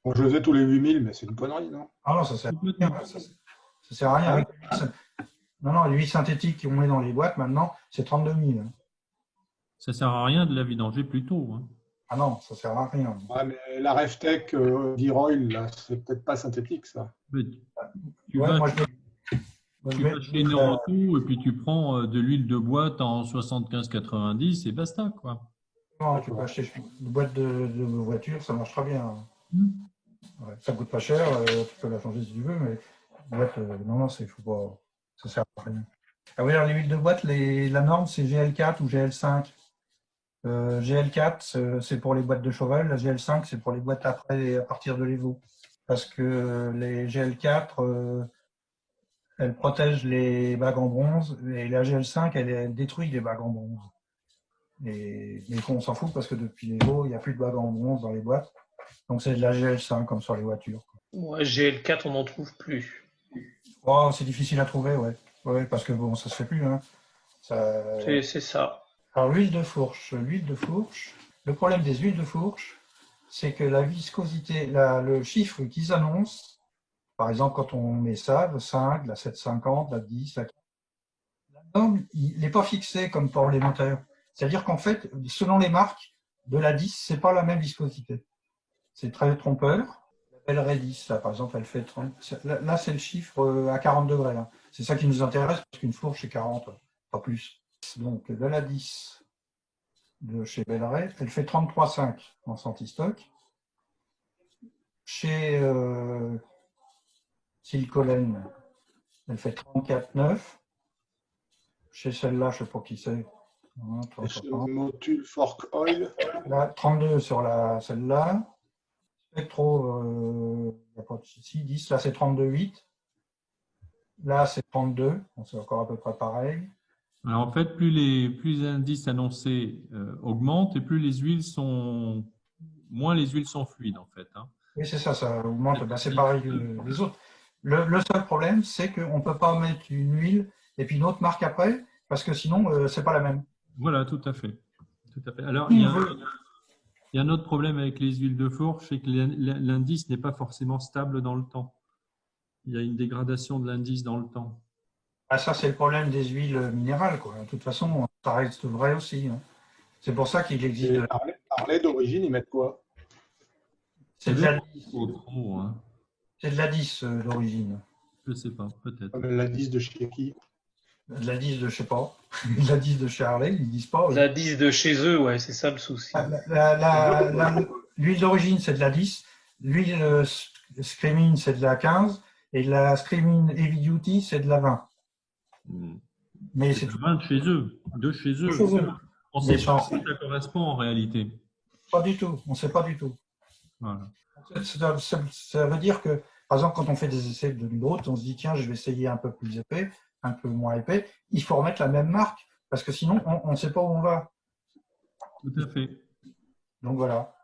Bon, je faisais tous les 8000, mais c'est une connerie, non? Ah non, ça sert à rien. Ça sert à rien. Non, l'huile synthétique qu'on met dans les boîtes, maintenant, c'est 32 000. Hein. Ça sert à rien de la vidanger plus tôt. Hein. Ah non, ça sert à rien. Ouais, mais la Reftech d'Iroil, là, c'est peut-être pas synthétique, ça. Mais tu Ouais, vas, moi, tu vas chez Neuroto et puis tu prends de l'huile de boîte en 75-90 et basta, quoi. Non, tu peux acheter une boîte de voiture, ça marche très bien. Ouais, ça coûte pas cher, tu peux la changer si tu veux, mais boîte, non, faut pas, ça sert à rien. Ah oui, alors les huiles de boîte, la norme c'est GL4 ou GL5. GL4 c'est pour les boîtes de cheval, la GL5 c'est pour les boîtes après à partir de l'Evo. Parce que les GL4 elles protègent les bagues en bronze et la GL5 elle détruit les bagues en bronze. Mais on s'en fout parce que depuis l'Evo il n'y a plus de bagues en bronze dans les boîtes. Donc c'est de la GL5 comme sur les voitures. Ouais, GL4 on n'en trouve plus. Oh, c'est difficile à trouver, ouais. Ouais, parce que bon, ça se fait plus. Hein. C'est ça. Alors l'huile de fourche. Le problème des huiles de fourche, c'est que la viscosité, le chiffre qu'ils annoncent, par exemple quand on met ça, le 5, la 750, la 10, la 15, la norme, il n'est pas fixé comme pour les moteurs. C'est-à-dire qu'en fait, selon les marques, de la 10, c'est pas la même viscosité. C'est très trompeur. La Bellray 10, là, par exemple, elle fait 30. Là, c'est le chiffre à 40 degrés. Là. C'est ça qui nous intéresse, parce qu'une fourche, c'est 40, pas plus. Donc, de la 10 de chez Bellray, elle fait 33,5 en Santistock. Chez Silcolène, elle fait 34,9. Chez celle-là, je ne sais pas qui c'est. Et chez Motul Fork Oil. Là, 32 sur celle-là. Spectro, il n'y a pas de souci. 10, là c'est 32,8. Là c'est 32, c'est encore à peu près pareil. Alors en fait, plus les indices annoncés augmentent et plus moins les huiles sont fluides en fait. Hein. Oui, c'est ça, ça augmente. Ben, c'est pareil que les autres. Le seul problème, c'est qu'on ne peut pas mettre une huile et puis une autre marque après, parce que sinon, c'est pas la même. Voilà, tout à fait. Tout à fait. Alors, il y a un autre problème avec les huiles de fourche, c'est que l'indice n'est pas forcément stable dans le temps. Il y a une dégradation de l'indice dans le temps. Ah, ça, c'est le problème des huiles minérales, quoi. De toute façon, ça reste vrai aussi. Hein. C'est pour ça qu'il existe. Et Harley d'origine, ils mettent quoi? C'est de la 10. Hein. C'est de la 10 d'origine. Je ne sais pas, peut-être. La 10 de chez qui? De la 10 de je sais pas. De la 10 de chez Harley, ils disent pas. La 10 de chez eux, ouais, c'est ça le souci. L'huile d'origine, c'est de la 10. L'huile Screaming, c'est de la 15. Et la Screaming Heavy Duty, c'est de la 20. Mais C'est c'est le vin de chez eux. De chez eux. chez eux. On ne Mais sait pas ça- si ça correspond en réalité. pas du tout. On ne sait pas du tout. Voilà. Ça veut dire que, par exemple, quand on fait des essais de l'huile haute, on se dit, tiens, je vais essayer un peu plus épais, un peu moins épais. Il faut remettre la même marque, parce que sinon, on ne sait pas où on va. Tout à fait. Donc voilà.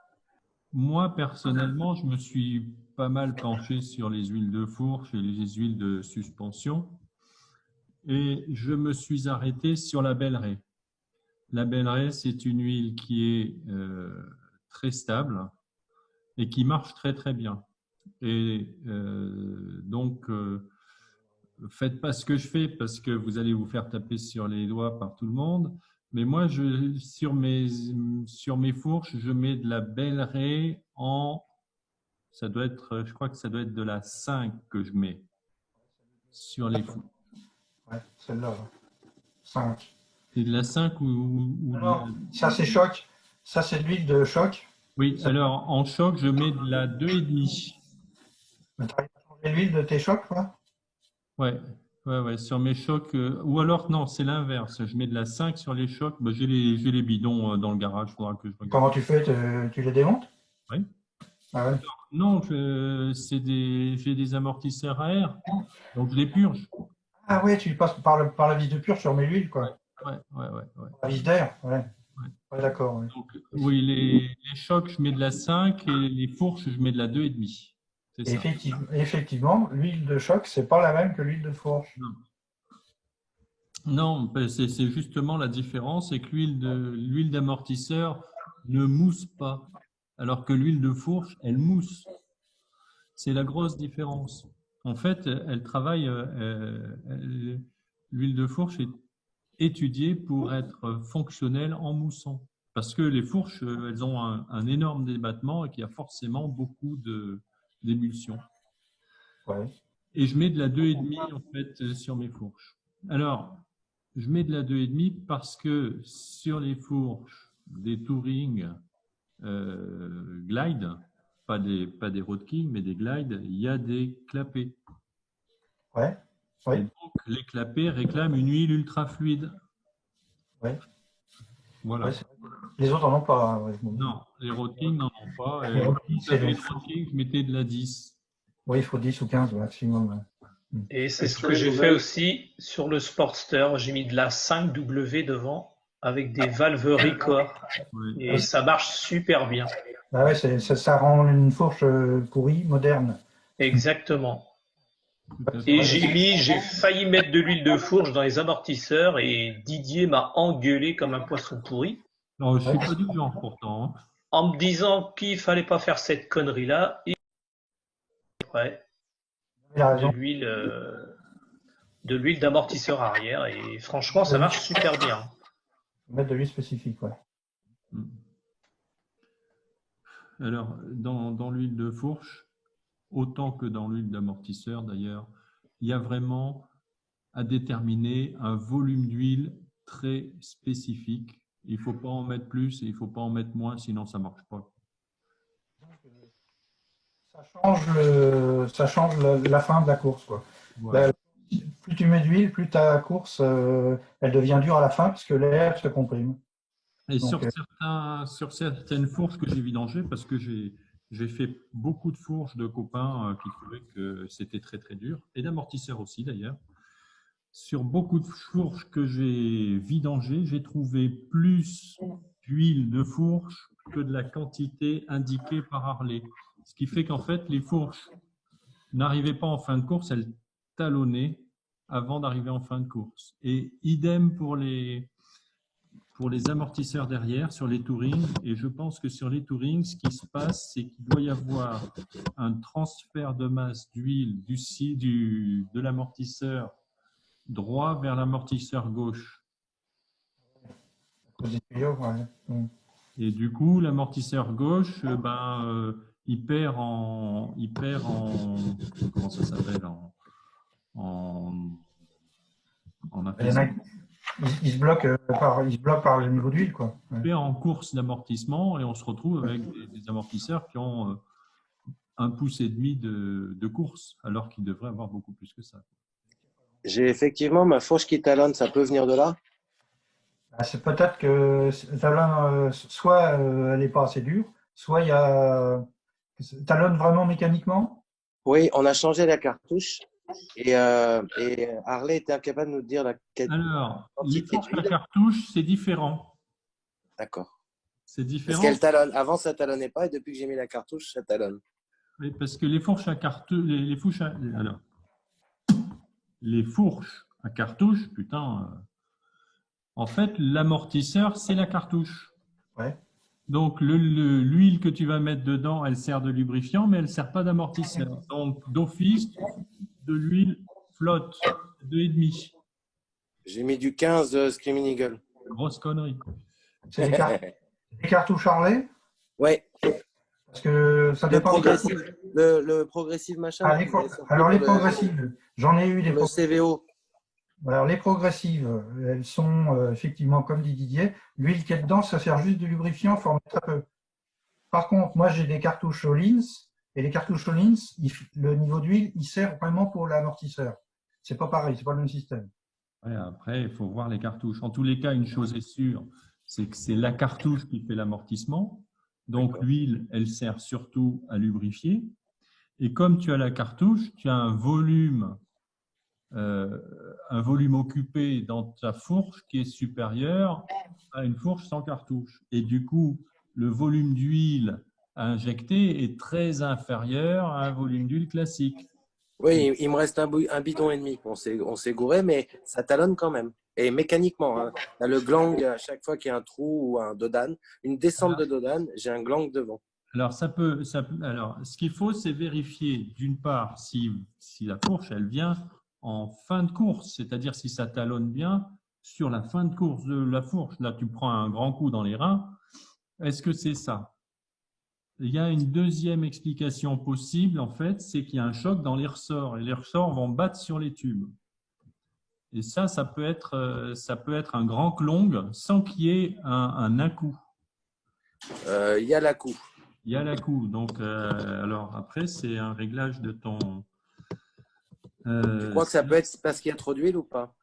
Moi, personnellement, je me suis pas mal penché sur les huiles de fourche et les huiles de suspension. Et je me suis arrêté sur la Belle Raye. La Belle Raye, c'est une huile qui est très stable et qui marche très très bien. Et donc, faites pas ce que je fais parce que vous allez vous faire taper sur les doigts par tout le monde. Mais moi, sur mes fourches, je mets de la Belle Raye ça doit être, je crois que ça doit être de la 5 que je mets sur les fourches. Ouais, celle-là. 5. C'est de la 5 ou de Alors, la... ça, c'est choc. Ça, c'est de l'huile de choc. Oui, alors en choc, je mets de la 2,5. Tu as changé l'huile de tes chocs, quoi? Ouais, sur mes chocs. Ou alors, non, c'est l'inverse. Je mets de la 5 sur les chocs. Bah, j'ai les bidons dans le garage. Il faudra que je regarde. Comment tu fais? Tu les démontes? Oui. Ah ouais. Non, j'ai des amortisseurs à air. Donc, je les purge. Ah ouais, tu passes par la vis de purge, tu remets l'huile, quoi. Ouais. La vis d'air, ouais. Ouais. Ouais, d'accord. Ouais. Donc, oui, les chocs, je mets de la 5 et les fourches, je mets de la 2,5. C'est ça. Effectivement, l'huile de choc, c'est pas la même que l'huile de fourche. Non, c'est justement la différence, c'est que l'huile d'amortisseur ne mousse pas, alors que l'huile de fourche, elle mousse. C'est la grosse différence. En fait, elle travaille, l'huile de fourche est étudiée pour être fonctionnelle en moussant. Parce que les fourches, elles ont un énorme débattement et qu'il y a forcément beaucoup d'émulsion. Ouais. Et je mets de la 2,5 en fait sur mes fourches. Alors, je mets de la 2,5 parce que sur les fourches des Touring Glide, pas des Road King, mais des Glide, il y a des clapets. Ouais. Et Oui. donc, les clapets réclament une huile ultra fluide. Ouais. Voilà. Ouais, les autres n'en ont pas. Ouais. Non, les Road King n'en ont pas. Les Road King, Si j'avais une Road King, je mettais de la 10. Oui, il faut 10 ou 15 maximum. Et c'est ce que j'ai fait aussi sur le Sportster. J'ai mis de la 5W devant avec des valves Ricor. Oui. Et ça marche super bien. Ah ouais, ça rend une fourche pourrie, moderne. Exactement. Et j'ai failli mettre de l'huile de fourche dans les amortisseurs et Didier m'a engueulé comme un poisson pourri. Non, je ne suis pas du genre pourtant. Hein. En me disant qu'il fallait pas faire cette connerie-là. Et après, de l'huile d'amortisseur arrière. Et franchement, ça marche super bien. Mettre de l'huile spécifique, ouais. Alors, dans l'huile de fourche, autant que dans l'huile d'amortisseur d'ailleurs, il y a vraiment à déterminer un volume d'huile très spécifique. Il ne faut pas en mettre plus et il ne faut pas en mettre moins, sinon ça ne marche pas. Ça change la fin de la course, quoi. Voilà. Plus tu mets d'huile, plus ta course, elle devient dure à la fin parce que l'air se comprime. Et donc, sur certaines fourches que j'ai vidangées, parce que j'ai fait beaucoup de fourches de copains qui trouvaient que c'était très très dur, et d'amortisseurs aussi d'ailleurs. Sur beaucoup de fourches que j'ai vidangées, j'ai trouvé plus d'huile de fourche que de la quantité indiquée par Harley. Ce qui fait qu'en fait, les fourches n'arrivaient pas en fin de course, elles talonnaient avant d'arriver en fin de course. Et idem pour les amortisseurs derrière, sur les Touring. Et je pense que sur les Touring, ce qui se passe, c'est qu'il doit y avoir un transfert de masse d'huile de l'amortisseur droit vers l'amortisseur gauche. Et du coup, l'amortisseur gauche, il perd en comment ça s'appelle en il se bloque par le niveau d'huile, quoi. Il perd en course d'amortissement et on se retrouve avec des amortisseurs qui ont 1,5 pouce de course, alors qu'ils devraient avoir beaucoup plus que ça. J'ai effectivement ma fourche qui talonne, ça peut venir de là? Ah, c'est peut-être que soit elle n'est pas assez dure, soit il y a talonne vraiment mécaniquement. Oui, on a changé la cartouche et Harley était incapable de nous dire la Alors, les quantité fourches à d'huile. cartouche, c'est différent. D'accord. C'est Parce différent. qu'elle talonne. Avant, ça talonnait pas et depuis que j'ai mis la cartouche, ça talonne. Oui, parce que les fourches à cartouche, alors, les fourches à cartouche, putain, en fait, l'amortisseur, c'est la cartouche. Ouais. Donc, l'huile que tu vas mettre dedans, elle sert de lubrifiant, mais elle ne sert pas d'amortisseur. Donc, d'office, de l'huile flotte, 2,5. J'ai mis du 15 Screaming Eagle. Grosse connerie. C'est des cartouches Harley? Ouais. Parce que ça Le dépend. progressif, le progressif machin. Ah, alors, les progressives, j'en ai eu des le CVO. Alors, les progressives, elles sont effectivement, comme dit Didier, l'huile qui est dedans, ça sert juste de lubrifiant, formé très peu. Par contre, moi, j'ai des cartouches Olins, et les cartouches Olins, le niveau d'huile, il sert vraiment pour l'amortisseur. C'est pas pareil, c'est pas le même système. Ouais, après, il faut voir les cartouches. En tous les cas, une chose est sûre, c'est que c'est la cartouche qui fait l'amortissement. Donc, l'huile, elle sert surtout à lubrifier. Et comme tu as la cartouche, tu as un volume occupé dans ta fourche qui est supérieur à une fourche sans cartouche. Et du coup, le volume d'huile à injecter est très inférieur à un volume d'huile classique. Oui, il me reste un bidon et demi. On s'est gouré, mais ça talonne quand même. Et mécaniquement, hein. Là, le glang, à chaque fois qu'il y a un trou ou un dodane, une descente de dodane, j'ai un glang devant. Alors, alors, ce qu'il faut, c'est vérifier, d'une part, si la fourche, elle vient en fin de course, c'est-à-dire si ça talonne bien sur la fin de course de la fourche. Là, tu prends un grand coup dans les reins. Est-ce que c'est ça? Il y a une deuxième explication possible, en fait, c'est qu'il y a un choc dans les ressorts et les ressorts vont battre sur les tubes. Et ça peut être un grand clong sans qu'il y ait un à-coup. Il y a la coupe. Il y a la-coup. Donc, alors après, c'est un réglage de ton… tu crois que ça peut être parce qu'il y a trop d'huile ou pas?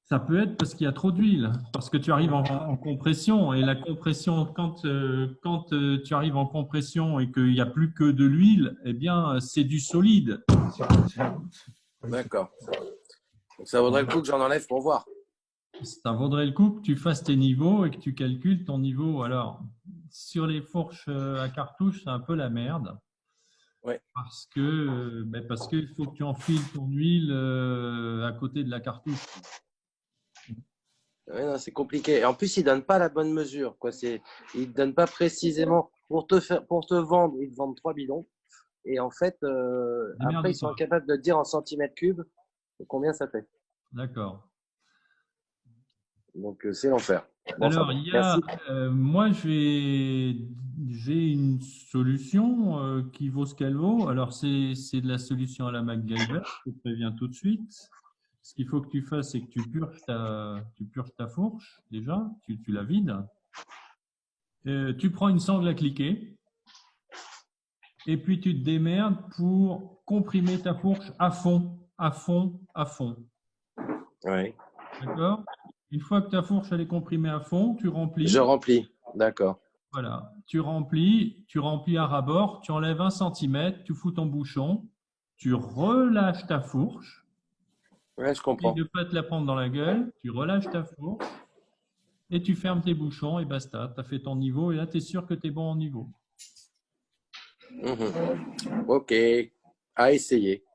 Ça peut être parce qu'il y a trop d'huile, parce que tu arrives en compression. Et la compression, quand tu arrives en compression et qu'il n'y a plus que de l'huile, eh bien, c'est du solide. D'accord. Donc, ça vaudrait le coup que j'en enlève pour voir. Ça vaudrait le coup que tu fasses tes niveaux et que tu calcules ton niveau. Alors, sur les fourches à cartouche, c'est un peu la merde. Ouais. Parce qu'il faut que tu enfiles ton huile à côté de la cartouche. Ouais, c'est compliqué. Et en plus, ils ne donnent pas la bonne mesure. Ils ne donnent pas précisément. Pour te vendre, ils te vendent 3 bidons. Et en fait, après, ils sont incapables de te dire en centimètres cubes combien ça fait. D'accord. Donc, c'est l'enfer. Bon, alors, moi, j'ai une solution qui vaut ce qu'elle vaut. Alors, c'est de la solution à la MacGyver, je te préviens tout de suite. Ce qu'il faut que tu fasses, c'est que tu purges ta fourche, déjà, tu la vides. Tu prends une sangle à cliquer et puis tu te démerdes pour comprimer ta fourche à fond, à fond, à fond. Oui. D'accord? Une fois que ta fourche elle est comprimée à fond, tu remplis. Je remplis, d'accord. Voilà, tu remplis à ras-bord, tu enlèves 1 centimètre, tu fous ton bouchon, tu relâches ta fourche. Ouais, je comprends. Et ne pas te la prendre dans la gueule, tu relâches ta fourche et tu fermes tes bouchons et basta. Tu as fait ton niveau et là, tu es sûr que tu es bon en niveau. Ok, à essayer.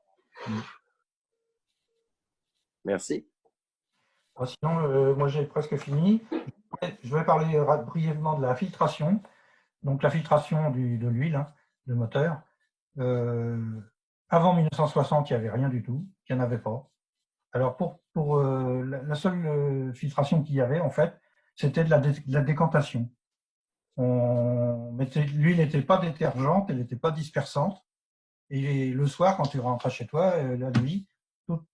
Merci. Sinon, moi j'ai presque fini. Je vais parler brièvement de la filtration. Donc la filtration de l'huile, hein, de moteur. Avant 1960, il n'y avait rien du tout. Il n'y en avait pas. Alors pour la seule filtration qu'il y avait, en fait, c'était de la décantation. L'huile n'était pas détergente, elle n'était pas dispersante. Et le soir, quand tu rentrais chez toi, la nuit,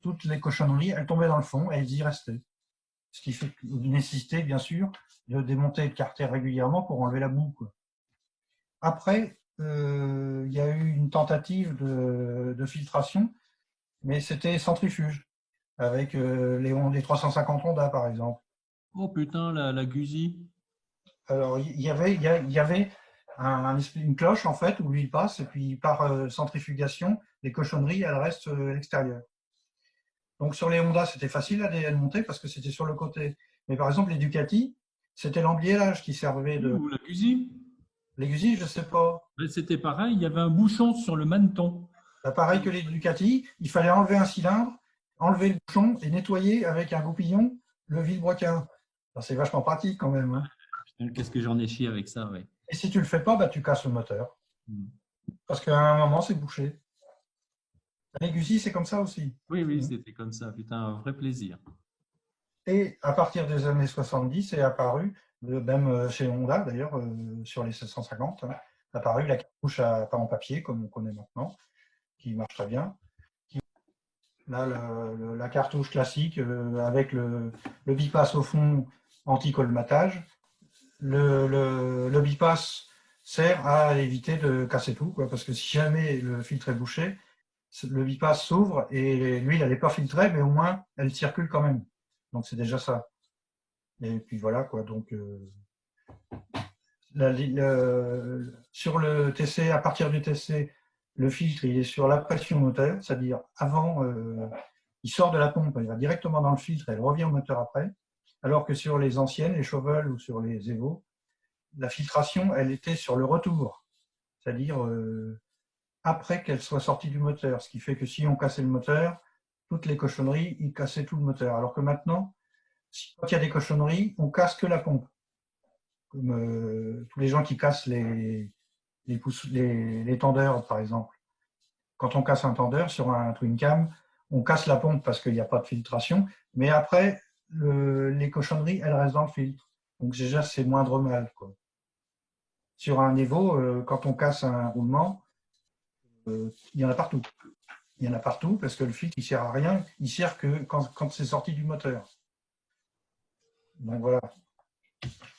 toutes les cochonneries, elles tombaient dans le fond et elles y restaient. Ce qui fait nécessité, bien sûr, de démonter le carter régulièrement pour enlever la boue, quoi. Après, il y a eu une tentative de filtration, mais c'était centrifuge. avec les 350 Honda, par exemple. Oh putain, la Guzzi. Alors, il y avait une cloche, en fait, où lui, il passe, et puis par centrifugation, les cochonneries, elles restent à l'extérieur. Donc, sur les Honda, c'était facile à monter parce que c'était sur le côté. Mais par exemple, les Ducati, c'était l'embiellage qui servait de… Ou la Guzzi. Les Guzzi, je ne sais pas. C'était pareil, il y avait un bouchon sur le manneton. Pareil que les Ducati, il fallait enlever un cylindre, enlever le bouchon et nettoyer avec un goupillon le vilebrequin. C'est vachement pratique quand même. Hein. Qu'est-ce que j'en ai chié avec ça, ouais. Et si tu le fais pas, bah, tu casses le moteur. Parce qu'à un moment, c'est bouché. Les Guzzi, c'est comme ça aussi. Oui, c'était comme ça. Putain, un vrai plaisir. Et à partir des années 70, c'est apparu, même chez Honda d'ailleurs, sur les 750, hein, apparu la cartouche pas en papier, comme on connaît maintenant, qui marche très bien. Là, la cartouche classique avec le bypass au fond anti-colmatage. Le bypass sert à éviter de casser tout, quoi, parce que si jamais le filtre est bouché, le bypass s'ouvre et l'huile, elle n'est pas filtrée, mais au moins, elle circule quand même. Donc, c'est déjà ça. Et puis voilà, quoi. Donc, sur le TC, à partir du TC, le filtre, il est sur la pression moteur, c'est-à-dire avant, il sort de la pompe, il va directement dans le filtre et il revient au moteur après. Alors que sur les anciennes, les Chauvel ou sur les Evo, la filtration, elle était sur le retour, c'est-à-dire après qu'elle soit sortie du moteur. Ce qui fait que si on cassait le moteur, toutes les cochonneries, ils cassaient tout le moteur. Alors que maintenant, quand il y a des cochonneries, on casse que la pompe. Comme tous les gens qui cassent les tendeurs, par exemple. Quand on casse un tendeur sur un twin cam, on casse la pompe parce qu'il n'y a pas de filtration, mais après, les cochonneries, elles restent dans le filtre. Donc déjà, c'est moindre mal, quoi. Sur un Evo, quand on casse un roulement, il y en a partout. Il y en a partout parce que le filtre, il ne sert à rien. Il sert que quand c'est sorti du moteur. Donc voilà.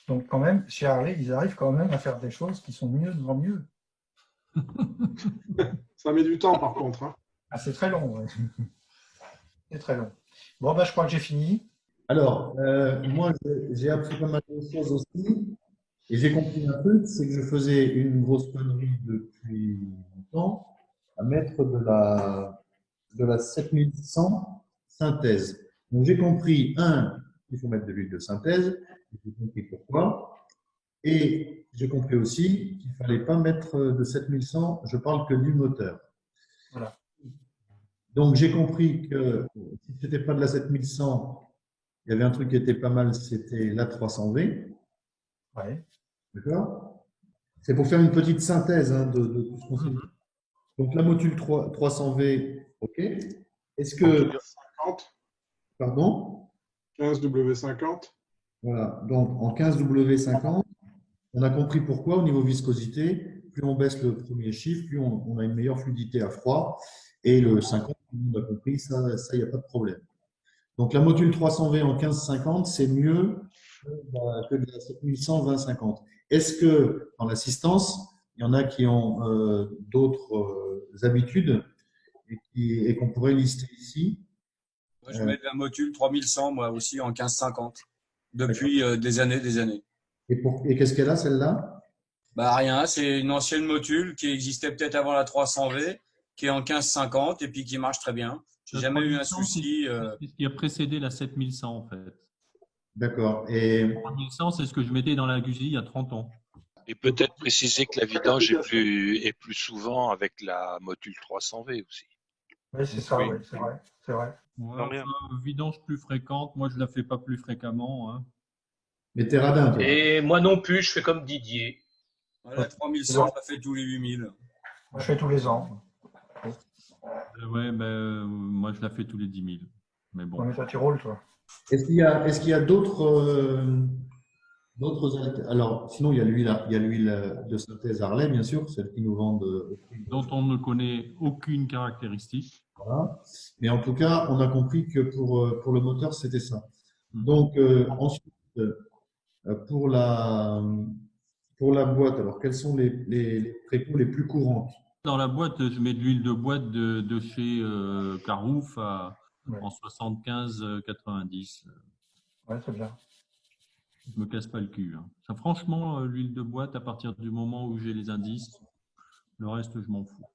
Donc quand même, chez Harley, ils arrivent quand même à faire des choses qui sont mieux devant mieux. Ça met du temps par contre. Hein. Ah, c'est très long. Ouais. C'est très long. Bon, ben, je crois que j'ai fini. Alors, moi, j'ai appris pas mal de choses aussi. Et j'ai compris un truc, c'est que je faisais une grosse connerie depuis longtemps à mettre de la 7100 synthèse. Donc j'ai compris, il faut mettre de l'huile de synthèse, j'ai compris pourquoi. Et j'ai compris aussi qu'il ne fallait pas mettre de 7100, je parle que du moteur. Voilà. Donc j'ai compris que si ce n'était pas de la 7100, il y avait un truc qui était pas mal, c'était la 300V. Ouais. D'accord? C'est pour faire une petite synthèse de tout ce qu'on s'est dit. Donc la module 300V, OK. Est-ce que… 50. Pardon? 15W50. Voilà. Donc en 15W50, on a compris pourquoi au niveau viscosité, plus on baisse le premier chiffre, plus on a une meilleure fluidité à froid. Et le 50, tout le monde a compris, ça, il n'y a pas de problème. Donc la module 300V en 1550, c'est mieux que de la 7100 2050. Est-ce que dans l'assistance, il y en a qui ont d'autres habitudes et qu'on pourrait lister ici? Moi, je mets de la module 3100, moi aussi, en 1550, depuis des années. Et qu'est-ce qu'elle a, celle-là? Bah, rien, c'est une ancienne module qui existait peut-être avant la 300V, qui est en 1550 et puis qui marche très bien. J'ai jamais eu un souci. C'est ce qui a précédé la 7100, en fait. D'accord. Et 3100, c'est ce que je mettais dans la Guzzi il y a 30 ans. Et peut-être préciser que la vidange est plus souvent avec la module 300V aussi. Oui, c'est ça, oui, c'est vrai. C'est vrai. Ouais, vidange plus fréquente, moi je ne la fais pas plus fréquemment. Hein. Mais t'es radin, toi. Et moi non plus, je fais comme Didier. La 3100, je la fais tous les 8000. Moi, je fais tous les ans. Ouais, moi je la fais tous les 10 000. Mais bon. Ouais, mais toi, tu roules, toi. Est-ce qu'il y a d'autres alors, sinon, il y a l'huile de synthèse Harley, bien sûr, celle qui nous vendent. Dont on ne connaît aucune caractéristique. Voilà. Mais en tout cas, on a compris que pour le moteur, c'était ça. Donc, ensuite, pour la boîte, alors, quelles sont les précaux les plus courantes? Dans la boîte, je mets de l'huile de boîte de chez Carouf à en 75-90. Ouais, très bien. Je me casse pas le cul. Hein. Ça, franchement, l'huile de boîte, à partir du moment où j'ai les indices, le reste, je m'en fous.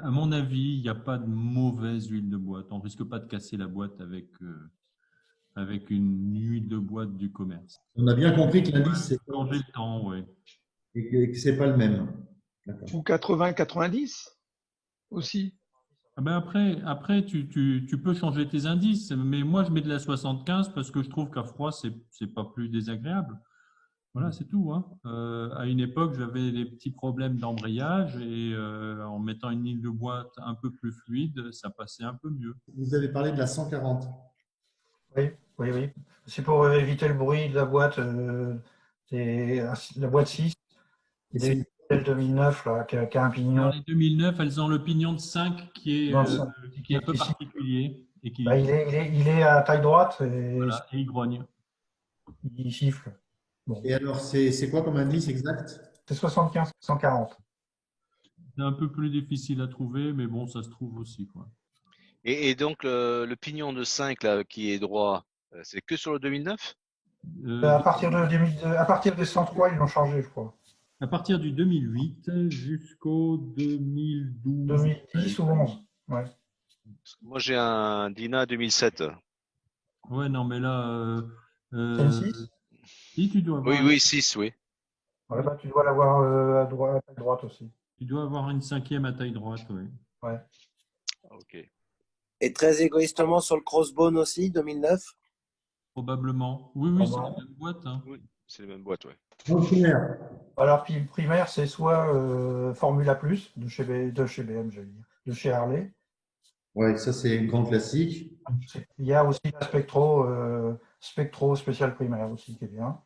À mon avis, il n'y a pas de mauvaise huile de boîte. On ne risque pas de casser la boîte avec une huile de boîte du commerce. On a bien compris que l'indice, c'est quand j'ai le temps, oui. Et que ce n'est pas le même. Ou 80-90 aussi. Ah ben après tu peux changer tes indices, mais moi je mets de la 75 parce que je trouve qu'à froid, c'est pas plus désagréable. Voilà, c'est tout. Hein. À une époque, j'avais des petits problèmes d'embrayage et en mettant une huile de boîte un peu plus fluide, ça passait un peu mieux. Vous avez parlé de la 140. Oui. C'est pour éviter le bruit de la boîte, la boîte 6. Il y a une modèle 2009 là, qui a un pignon. Alors, les 2009, elles ont le pignon de 5 qui est un peu particulier. Et qui... il est à taille droite et, voilà, et il grogne. Il siffle. Bon. Et alors, c'est quoi comme indice exact? C'est 75-140. C'est un peu plus difficile à trouver, mais bon, ça se trouve aussi, quoi. Et donc, le pignon de 5 là, qui est droit, c'est que sur le 2009? À partir de 103, ils l'ont changé, je crois. À partir du 2008 jusqu'au 2012. 2010 ou 11, ouais. Moi, j'ai un Dina 2007. Ouais, non, mais là... c'est une 6? Si, tu dois avoir... Oui, 6, oui. Ouais, bah, tu dois l'avoir à taille droite aussi. Tu dois avoir une 5e à taille droite, oui. Ouais. Ok. Et très égoïstement sur le Crossbone aussi, 2009? Probablement. Oui, c'est la même boîte. Hein. Oui, c'est la même boîte, oui. Primaire. Alors, primaire, c'est soit Formula Plus de chez BM, j'allais dire, de chez Harley. Oui, ça c'est un grand classique. Il y a aussi la Spectro spécial primaire aussi qui est bien.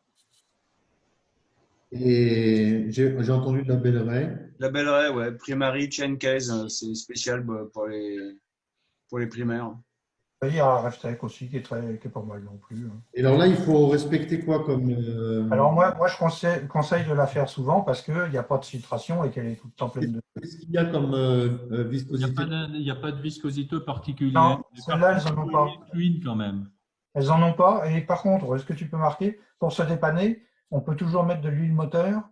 Et j'ai entendu de la Bellray. La Bellray, ouais. Primary Chain Case, c'est spécial pour les primaires. Il y a Reftec aussi qui est pas mal non plus. Et alors là, il faut respecter quoi comme… Alors moi je conseille de la faire souvent parce qu'il n'y a pas de filtration et qu'elle est tout le temps pleine de… Qu'est-ce qu'il y a comme viscosité? Il n'y a pas de viscosité particulière. Non, celles-là, elles n'en ont pas. Fluide quand même. Elles n'en ont pas. Et par contre, ce que tu peux marquer, pour se dépanner, on peut toujours mettre de l'huile moteur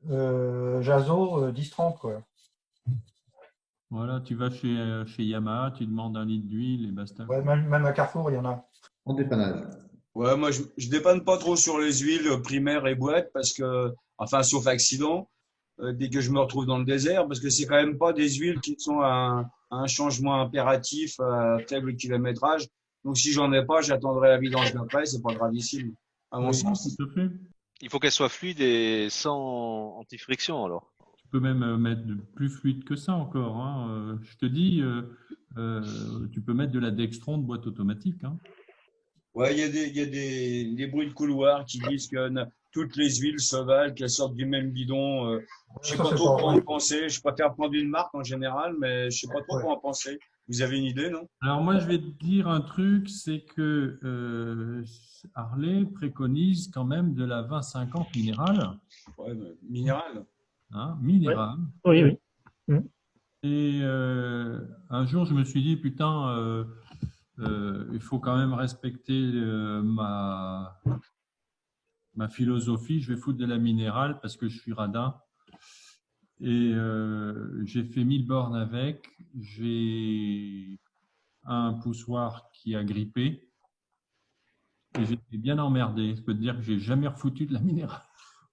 Jazo 10-30, quoi. Voilà, tu vas chez Yamaha, tu demandes un litre d'huile et basta. Ouais, même à Carrefour, il y en a. En dépannage. Ouais, moi, je dépanne pas trop sur les huiles primaires et boîtes parce que, enfin, sauf accident, dès que je me retrouve dans le désert, parce que c'est quand même pas des huiles qui sont à un changement impératif à faible kilométrage. Donc, si j'en ai pas, j'attendrai la vidange d'après, c'est pas gravissime, à mon sens. Tout à fait. Il faut qu'elle soit fluide et sans anti-friction, alors. Tu peux même mettre plus fluide que ça encore. Hein. Je te dis, tu peux mettre de la Dextron de boîte automatique. Hein. Ouais, il y a des bruits de couloir qui disent que toutes les huiles sauvages qui sortent du même bidon, je sais pas trop quoi en penser. Je préfère prendre une marque en général, mais je sais pas trop quoi en penser. Vous avez une idée, non? Alors moi, je vais te dire un truc, c'est que Harley préconise quand même de la 20-50 minérale. Ouais, minérale. Hein, minérale. Oui. Et un jour, je me suis dit, putain, il faut quand même respecter ma philosophie. Je vais foutre de la minérale parce que je suis radin. Et j'ai fait 1000 bornes avec. J'ai un poussoir qui a grippé. Et j'étais bien emmerdé. Je peux te dire que j'ai jamais refoutu de la minérale.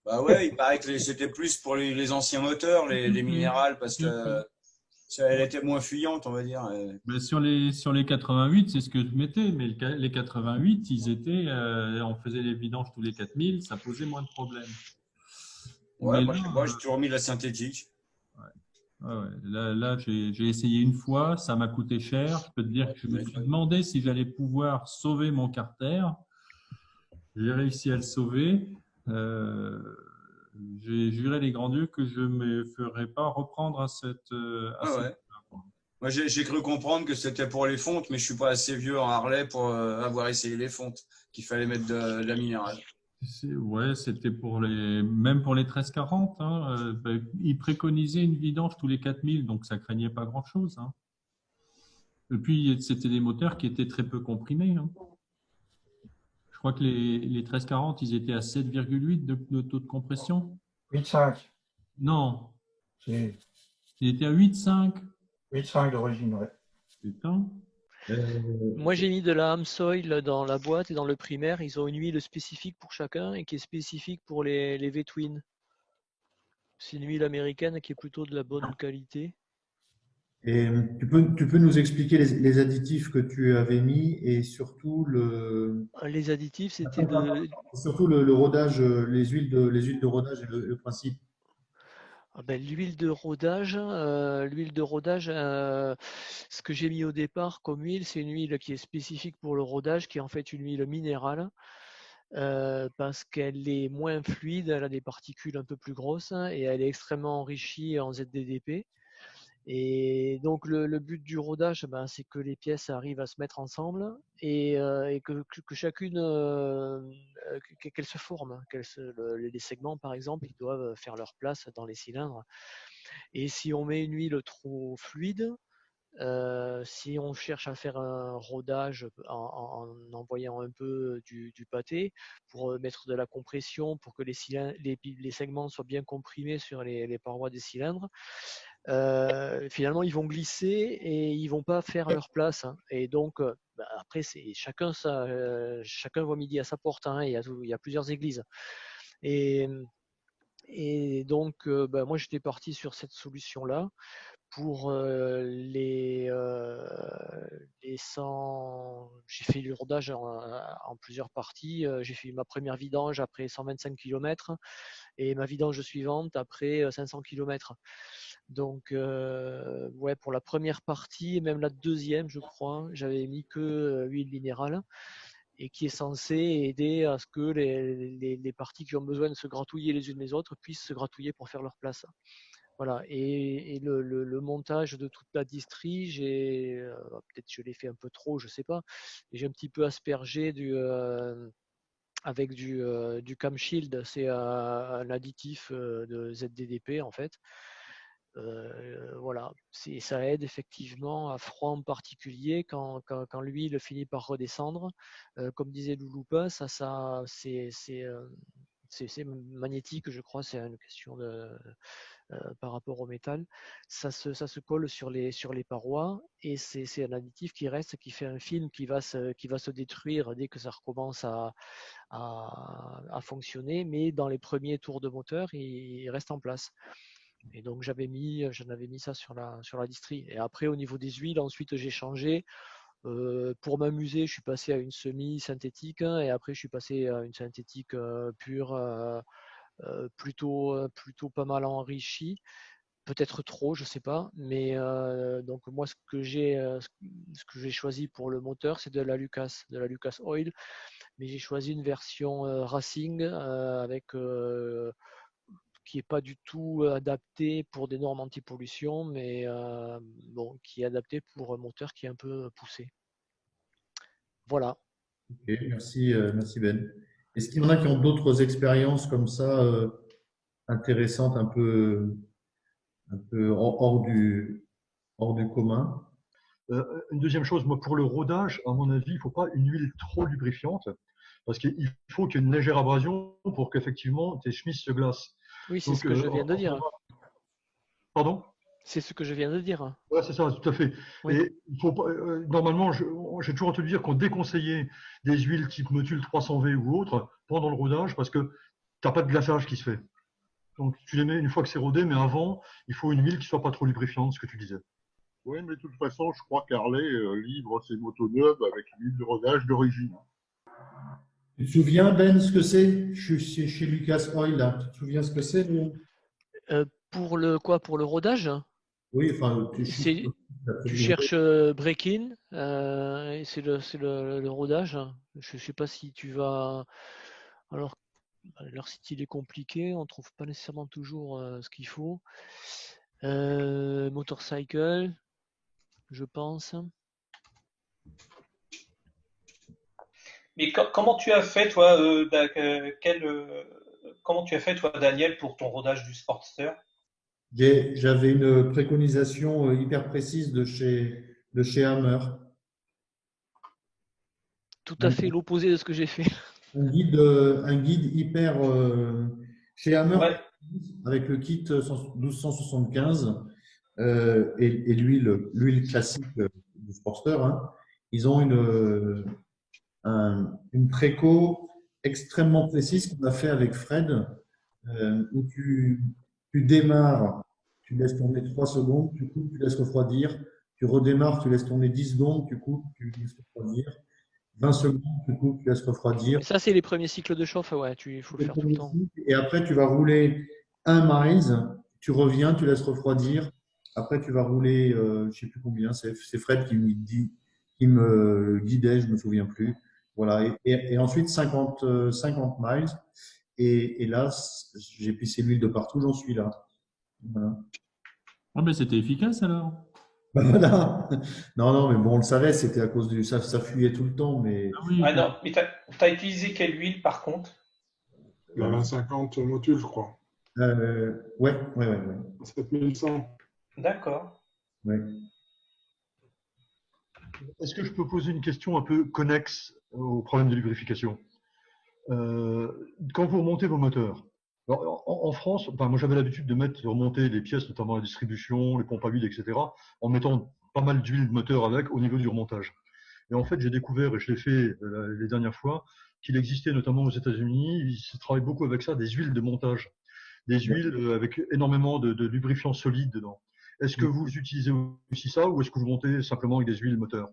Bah ouais, il paraît que c'était plus pour les anciens moteurs, les minérales, parce que elle était moins fuyante, on va dire. Mais sur les 88, c'est ce que je mettais, mais les 88, ils étaient, on faisait les vidanges tous les 4000, ça posait moins de problèmes. Ouais, moi, j'ai toujours mis la synthétique. Ouais. Là j'ai essayé une fois, ça m'a coûté cher. Je peux te dire que je me suis demandé si j'allais pouvoir sauver mon carter. J'ai réussi à le sauver. J'ai juré les grands dieux que je ne me ferais pas reprendre à cette… ouais. Moi, j'ai cru comprendre que c'était pour les fontes, mais je suis pas assez vieux en Harley pour avoir essayé les fontes, qu'il fallait mettre de la minérale. Ouais, c'était même pour les 1340. Hein, ils préconisaient une vidange tous les 4000, donc ça craignait pas grand-chose. Hein. Et puis, c'était des moteurs qui étaient très peu comprimés, hein. Je crois que les 1340, ils étaient à 7,8 de taux de compression. 8,5. Non, C'est il était à 8,5. 8,5 d'origine, ouais. Putain. Moi, j'ai mis de la Amsoil dans la boîte et dans le primaire. Ils ont une huile spécifique pour chacun et qui est spécifique pour les V-Twin. C'est une huile américaine qui est plutôt de la bonne qualité. Et tu peux nous expliquer les additifs que tu avais mis et surtout Les additifs, c'était de... surtout le rodage, les huiles de rodage et le principe. Ah ben, l'huile de rodage, ce que j'ai mis au départ comme huile, c'est une huile qui est spécifique pour le rodage, qui est en fait une huile minérale, parce qu'elle est moins fluide, elle a des particules un peu plus grosses et elle est extrêmement enrichie en ZDDP. Et donc le but du rodage, ben, c'est que les pièces arrivent à se mettre ensemble et que chacune, qu'elles se forment, les segments par exemple, ils doivent faire leur place dans les cylindres. Et si on met une huile trop fluide, si on cherche à faire un rodage en envoyant un peu du pâté pour mettre de la compression, pour que les segments soient bien comprimés sur les parois des cylindres, finalement ils vont glisser et ils vont pas faire leur place, hein. Et donc bah, après c'est chacun voit midi à sa porte, hein. Il y a plusieurs églises et donc bah, moi j'étais parti sur cette solution là pour les 100. J'ai fait le rodage en plusieurs parties. J'ai fait ma première vidange après 125 km et ma vidange suivante après 500 km. Donc, ouais, pour la première partie, et même la deuxième, je crois, j'avais mis que huile minérale et qui est censé aider à ce que les parties qui ont besoin de se gratouiller les unes les autres puissent se gratouiller pour faire leur place. Voilà, et le montage de toute la distrie, peut-être je l'ai fait un peu trop, je sais pas, j'ai un petit peu aspergé avec du Cam Shield, c'est un additif de ZDDP en fait. Voilà, ça aide effectivement à froid en particulier quand l'huile finit par redescendre. Comme disait Louloupa, c'est magnétique, je crois, c'est une question par rapport au métal. Ça se colle sur les parois et c'est un additif qui reste, qui fait un film qui va se détruire dès que ça recommence à fonctionner, mais dans les premiers tours de moteur, il reste en place. Et donc j'en avais mis ça sur la distrie. Et après au niveau des huiles, ensuite j'ai changé. Pour m'amuser, je suis passé à une semi-synthétique, hein, et après je suis passé à une synthétique pure, plutôt pas mal enrichie. Peut-être trop, je sais pas. Mais donc moi ce que j'ai choisi pour le moteur, c'est de la Lucas Oil. Mais j'ai choisi une version Racing avec qui n'est pas du tout adapté pour des normes anti-pollution, mais bon, qui est adapté pour un moteur qui est un peu poussé. Voilà. Ok, merci Ben. Est-ce qu'il y en a qui ont d'autres expériences comme ça intéressantes, un peu hors du commun? Une deuxième chose, moi, pour le rodage, à mon avis, il ne faut pas une huile trop lubrifiante, parce qu'il faut qu'il y ait une légère abrasion pour qu'effectivement tes chemises se glacent. Oui, c'est ce que je viens de dire. Pardon? C'est ce que je viens de dire. Ouais, c'est ça, tout à fait. Oui. Et il faut pas, normalement, j'ai toujours entendu dire qu'on déconseillait des huiles type Motul 300V ou autre pendant le rodage parce que tu n'as pas de glaçage qui se fait. Donc tu les mets une fois que c'est rodé, mais avant, il faut une huile qui soit pas trop lubrifiante, ce que tu disais. Oui, mais de toute façon, je crois qu'Harley livre ses motos neuves avec une huile de rodage d'origine. Tu te souviens, Ben, ce que c'est? Je suis chez Lucas Oil, là. Tu te souviens ce que c'est? Pour le quoi? Pour le rodage? Oui, enfin, tu cherches break-in, c'est le rodage. Je ne sais pas si tu vas. Alors, leur site il est compliqué, on ne trouve pas nécessairement toujours ce qu'il faut. Motorcycle, je pense. Mais comment tu as fait, toi, comment tu as fait, toi, Daniel, pour ton rodage du Sportster? J'avais une préconisation hyper précise de de chez Hammer. Tout à fait l'opposé de ce que j'ai fait. Un guide hyper chez Hammer Ouais. avec le kit 1275 et l'huile classique du Sportster. Hein. Ils ont une préco extrêmement précise qu'on a fait avec Fred, où tu démarres, tu laisses tourner 3 secondes, tu coupes, tu laisses refroidir, tu redémarres, tu laisses tourner 10 secondes, tu coupes, tu laisses refroidir, 20 secondes, tu coupes, tu laisses refroidir. Ça, c'est les premiers cycles de chauffe, ouais, il faut le faire tout le temps. Et après, tu vas rouler 1 miles, tu reviens, tu laisses refroidir. Après, tu vas rouler, je ne sais plus combien, c'est Fred qui me guidait, je ne me souviens plus. Voilà. Et ensuite, 50 miles. Et là, j'ai pissé l'huile de partout, j'en suis là. Voilà. Oh, ben c'était efficace alors. Ben voilà. Non, mais bon, on le savait, c'était à cause ça fuyait tout le temps. Mais... Ah oui, Ah non, mais t'as utilisé quelle huile par contre? La 2050 Motul, je crois. Ouais. 7100. D'accord. Ouais. Est-ce que je peux poser une question un peu connexe au problème de lubrification? Quand vous remontez vos moteurs, alors, en France, enfin, moi j'avais l'habitude de remonter les pièces, notamment la distribution, les pompes à vide, etc., en mettant pas mal d'huile de moteur avec au niveau du remontage. Et en fait, j'ai découvert, et je l'ai fait les dernières fois, qu'il existait notamment aux États-Unis, ils se travaillent beaucoup avec ça, des huiles de montage, des huiles avec énormément de lubrifiants solides dedans. Est-ce que vous utilisez aussi ça ou est-ce que vous montez simplement avec des huiles moteurs?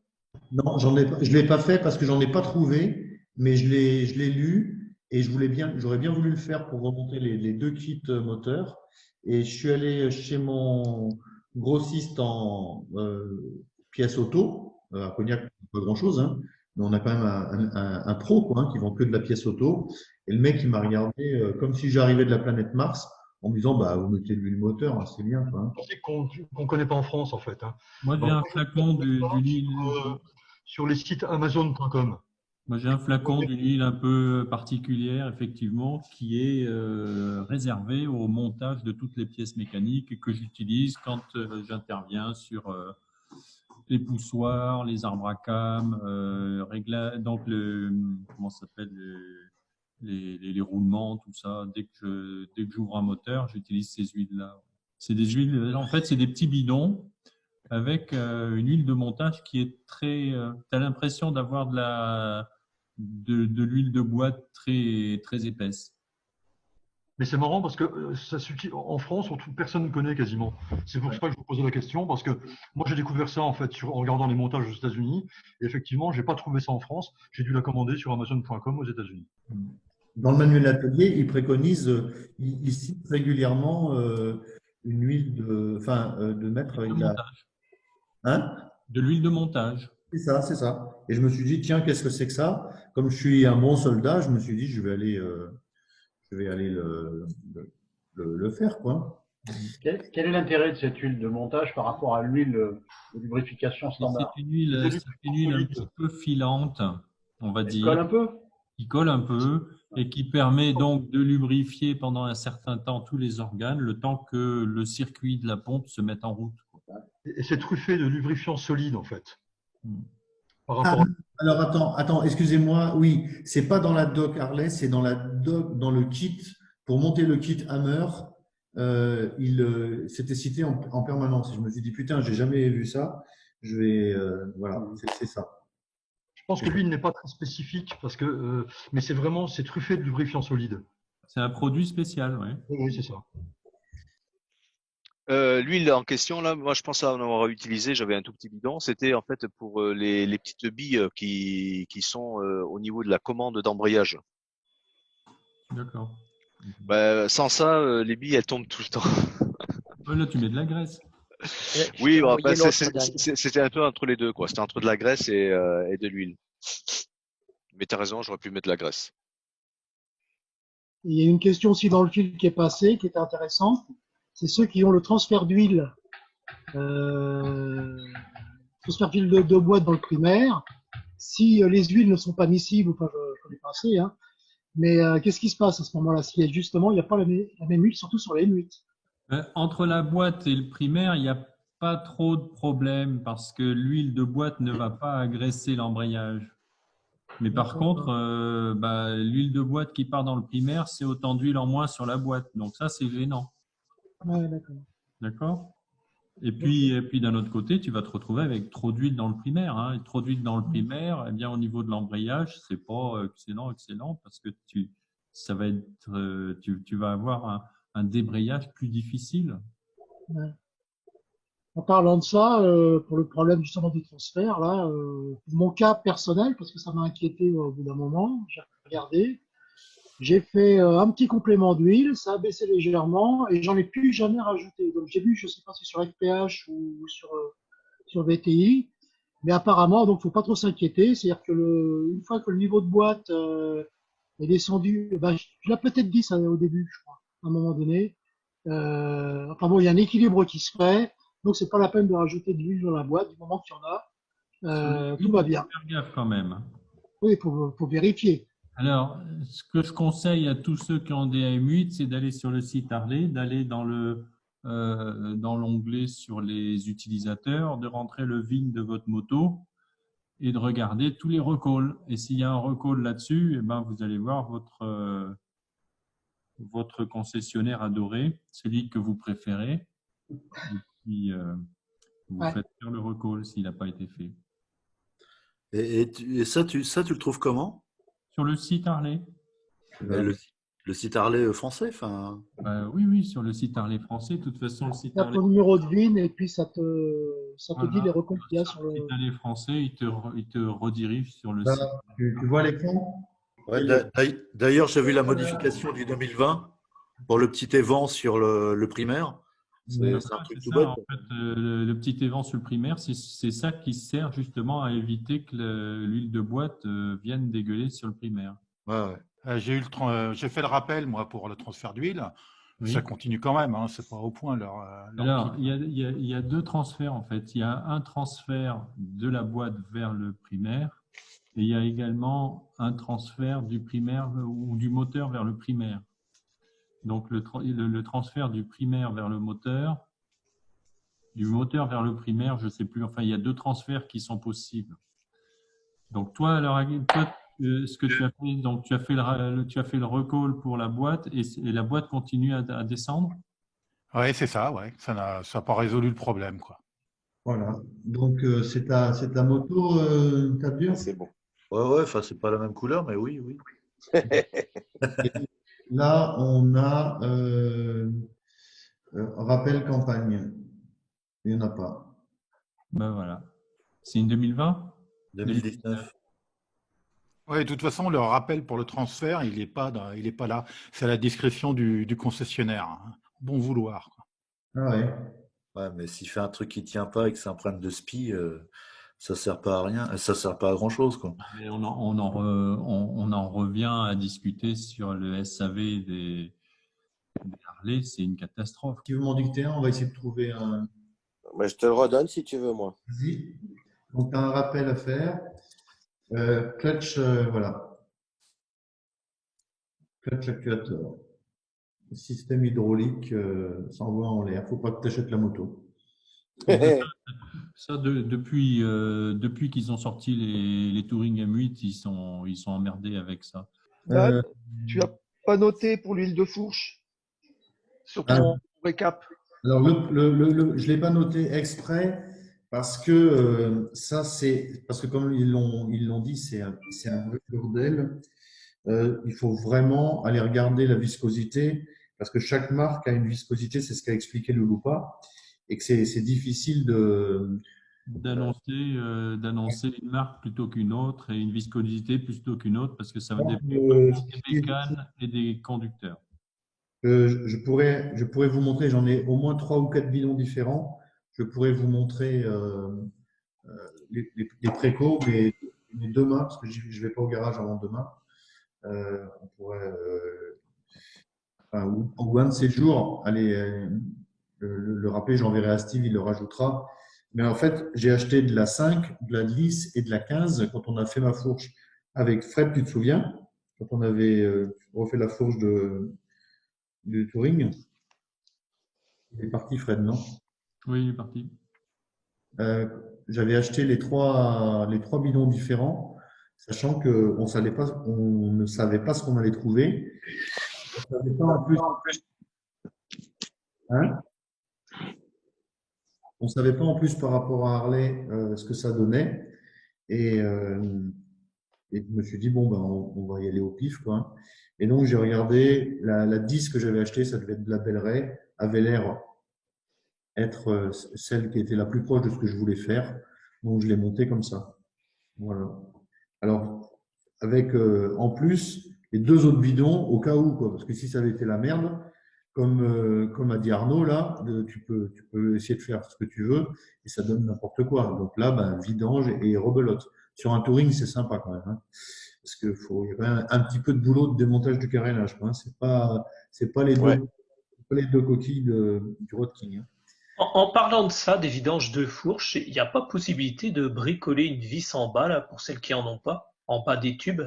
Non, je ne l'ai pas fait parce que j'en ai pas trouvé, mais je l'ai lu et j'aurais bien voulu le faire pour remonter les 2 kits moteurs. Et je suis allé chez mon grossiste en pièces auto, à Cognac, pas grand-chose, hein, mais on a quand même un pro quoi, hein, qui vend que de la pièce auto. Et le mec, il m'a regardé comme si j'arrivais de la planète Mars en me disant, bah, vous mettez de l'huile moteur, hein, c'est bien. Quoi, hein. C'est qu'on ne connaît pas en France, en fait. Hein. Moi, j'ai un flacon d'huile. Sur les sites Amazon.com. Moi, j'ai un flacon d'une huile un peu particulière, effectivement, qui est réservé au montage de toutes les pièces mécaniques que j'utilise quand j'interviens sur les poussoirs, les arbres à cames, donc comment ça s'appelle, les roulements, tout ça. Dès que j'ouvre un moteur, j'utilise ces huiles-là. C'est des huiles, en fait, c'est des petits bidons avec une huile de montage qui est très. Tu as l'impression d'avoir de l'huile de bois très, très épaisse. Mais c'est marrant parce que en France, personne ne connaît quasiment. C'est pour ça que je vous posais la question parce que moi j'ai découvert ça en fait en regardant les montages aux États-Unis et effectivement j'ai pas trouvé ça en France. J'ai dû la commander sur Amazon.com aux États-Unis. Dans le manuel d'atelier, il préconise, il cite régulièrement une huile de mettre avec de la. Hein? De l'huile de montage. C'est ça. Et je me suis dit, tiens, qu'est-ce que c'est que ça? Comme je suis un bon soldat, je me suis dit, je vais aller le faire, quoi. Quel est l'intérêt de cette huile de montage par rapport à l'huile de lubrification standard? C'est une huile un petit peu filante, on va dire. Qui colle un peu? Qui colle un peu et qui permet donc de lubrifier pendant un certain temps tous les organes, le temps que le circuit de la pompe se mette en route. Et c'est truffé de lubrifiants solides, en fait. Par rapport Alors, attends, excusez-moi. Oui, c'est pas dans la doc Harley, c'est dans le kit. Pour monter le kit Hammer, c'était cité en permanence. Et je me suis dit, putain, j'ai jamais vu ça. Voilà, c'est ça. Je pense que l'huile n'est pas très spécifique, mais c'est truffé de lubrifiants solides. C'est un produit spécial, oui. Oui, c'est ça. L'huile en question, là, moi je pense à en avoir utilisé, j'avais un tout petit bidon, c'était en fait pour les petites billes qui sont au niveau de la commande d'embrayage. D'accord. Sans ça, les billes elles tombent tout le temps. Là tu mets de la graisse. Oui, c'était un peu entre les deux, quoi. C'était entre de la graisse et de l'huile. Mais tu as raison, j'aurais pu mettre de la graisse. Il y a une question aussi dans le fil qui est passée, qui est intéressante. C'est ceux qui ont le transfert d'huile, transfert d'huile de boîte dans le primaire. Si les huiles ne sont pas miscibles, enfin, je connais pas assez, hein, mais qu'est-ce qui se passe à ce moment-là? Si justement il n'y a pas la même huile, surtout sur la M8. Entre la boîte et le primaire, il y a pas trop de problème parce que l'huile de boîte ne va pas agresser l'embrayage. Mais par contre, l'huile de boîte qui part dans le primaire, c'est autant d'huile en moins sur la boîte. Donc ça, c'est gênant. Ouais, d'accord. D'accord? Et puis d'un autre côté, tu vas te retrouver avec trop d'huile dans le primaire. Hein. Et trop d'huile dans le primaire, eh bien, au niveau de l'embrayage, c'est pas excellent parce que tu vas avoir un débrayage plus difficile. Ouais. En parlant de ça, pour le problème justement du transfert, là, pour mon cas personnel, parce que ça m'a inquiété au bout d'un moment, j'ai regardé, j'ai fait un petit complément d'huile, ça a baissé légèrement et j'en ai plus jamais rajouté. Donc j'ai vu, je sais pas si sur FPH ou sur VTI, mais apparemment, donc faut pas trop s'inquiéter. C'est-à-dire que une fois que le niveau de boîte est descendu, je l'ai peut-être dit ça au début, je crois, à un moment donné. Enfin bon, il y a un équilibre qui se fait, donc c'est pas la peine de rajouter de l'huile dans la boîte du moment qu'il y en a. Tout va bien. Faire gaffe quand même. Oui, faut vérifier. Alors, ce que je conseille à tous ceux qui ont des AM8, c'est d'aller sur le site Harley, d'aller dans l'onglet sur les utilisateurs, de rentrer le VIN de votre moto et de regarder tous les recalls. Et s'il y a un recall là-dessus, eh ben, vous allez voir votre concessionnaire adoré, celui que vous préférez, et puis vous faites faire le recall s'il n'a pas été fait. Et ça, tu le trouves comment? Sur le site Harley. Le site Harley français, enfin. Oui, sur le site Harley français. De toute façon, le site Tu as Harley. ton numéro de VIN et puis ça te dit les recomptes qu'il y a sur le site Harley français, il te redirige sur le Là, site. tu vois l'écran? Ouais, d'ailleurs, j'ai vu la modification du 2020 pour le petit évent sur le primaire. C'est un truc tout bête. En fait, le petit évent sur le primaire, c'est ça qui sert justement à éviter que l'huile de boîte vienne dégueuler sur le primaire. Ouais. J'ai fait le rappel, moi, pour le transfert d'huile. Oui. Ça continue quand même, hein, c'est pas au point leur Alors, kit. il y a deux transferts en fait. Il y a un transfert de la boîte vers le primaire et il y a également un transfert du primaire ou du moteur vers le primaire. Donc, le transfert du primaire vers le moteur, du moteur vers le primaire, je ne sais plus. Enfin, il y a deux transferts qui sont possibles. Donc, toi, ce que tu as fait, donc tu as fait le recall pour la boîte et la boîte continue à descendre. Oui, c'est ça, ouais. Ça n'a pas résolu le problème, quoi. Voilà. Donc, c'est ta moto, ta dure? C'est bon. Ouais, enfin, c'est pas la même couleur, mais oui. Là, on a rappel campagne. Il n'y en a pas. Ben voilà. C'est une 2020? 2019. Oui, de toute façon, le rappel pour le transfert, il n'est pas là. C'est à la discrétion du concessionnaire. Hein. Bon vouloir, quoi. Ah ouais. Ouais, mais s'il fait un truc qui tient pas et que c'est un problème de SPI, ça sert pas à rien. Ça sert pas à grand chose, quoi. Mais on en revient à discuter sur le SAV des Harley, c'est une catastrophe. Si vous m'en dictez un, on va essayer de trouver un. Je te le redonne si tu veux, moi. Vas-y. Donc, tu as un rappel à faire. Clutch, voilà. Clutch actuateur. Système hydraulique s'envoie en l'air. Il ne faut pas que tu achètes la moto. Ça, depuis qu'ils ont sorti les Touring M8, ils sont emmerdés avec ça. Dan, tu n'as pas noté pour l'huile de fourche sur ton récap? Alors, je ne l'ai pas noté exprès parce que comme ils l'ont dit, c'est un vrai bordel. Il faut vraiment aller regarder la viscosité parce que chaque marque a une viscosité, c'est ce qu'a expliqué Louloupa, et que c'est difficile d'annoncer une marque plutôt qu'une autre et une viscosité plutôt qu'une autre parce que ça va dépendre des bécanes et des conducteurs. Je pourrais vous montrer, j'en ai au moins 3 ou 4 bidons différents. Je pourrais vous montrer les précaux, mais demain, parce que je ne vais pas au garage avant demain. On pourrait, ou un de ces jours, allez, le rappeler, j'enverrai à Steve, il le rajoutera. Mais en fait, j'ai acheté de la 5, de la 10 et de la 15 quand on a fait ma fourche avec Fred, tu te souviens, quand on avait refait la fourche du Touring. Il est parti, Fred, non? Oui, il est parti. j'avais acheté les trois bidons différents, sachant qu'on on ne savait pas ce qu'on allait trouver. On savait pas en plus, hein? On savait pas en plus par rapport à Harley ce que ça donnait. Et je me suis dit, bon, ben, on va y aller au pif, quoi. Et donc, j'ai regardé la 10 que j'avais achetée, ça devait être de la Bel Ray, avait l'air être celle qui était la plus proche de ce que je voulais faire. Donc, je l'ai montée comme ça. Voilà. Alors, avec en plus les deux autres bidons au cas où, quoi. Parce que si ça avait été la merde, comme a dit Arnaud, là, tu peux essayer de faire ce que tu veux et ça donne n'importe quoi. Donc là, ben, vidange et rebelote. Sur un touring, c'est sympa quand même, hein, parce qu'il faut y a un petit peu de boulot de démontage du carénage, quoi, hein. C'est pas les deux coquilles du Road King, hein. En parlant de ça, des vidanges de fourche, il n'y a pas possibilité de bricoler une vis en bas, là, pour celles qui en ont pas, en bas des tubes?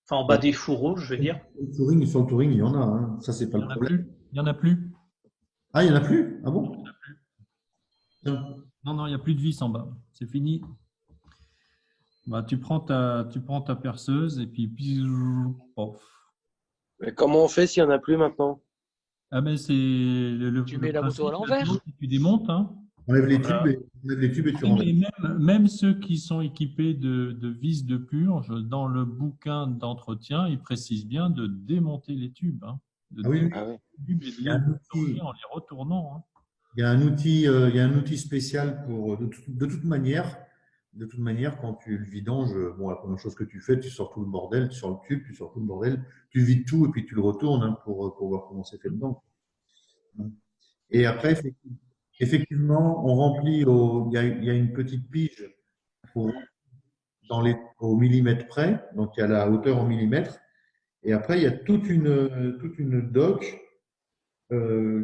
Enfin, en bas des fourreaux, je veux dire. Sur le touring, il y en a, hein. Ça, c'est pas le problème. Il n'y en a plus. Ah, il n'y en a plus? Ah bon? Non, il n'y a plus de vis en bas. C'est fini. Bah, tu prends ta perceuse et puis off. Mais comment on fait s'il n'y en a plus maintenant? Ah ben c'est Tu mets la moto à l'envers. Tu démontes, hein. On enlève les tubes et tu rentres. Même ceux qui sont équipés de vis de purge, dans le bouquin d'entretien, ils précisent bien de démonter les tubes, hein, Ah oui. et de les retourner en les retournant, hein. Il y a un outil spécial pour de toute manière, quand tu le vidanges, bon, la première chose que tu fais, tu sors tout le bordel, tu sors le tube, tu sors tout le bordel, tu vides tout et puis tu le retournes, hein, pour voir comment c'est fait dedans. Et après, effectivement, on remplit il y a une petite pige au millimètre près, donc il y a la hauteur en millimètres, et après il y a toute une doc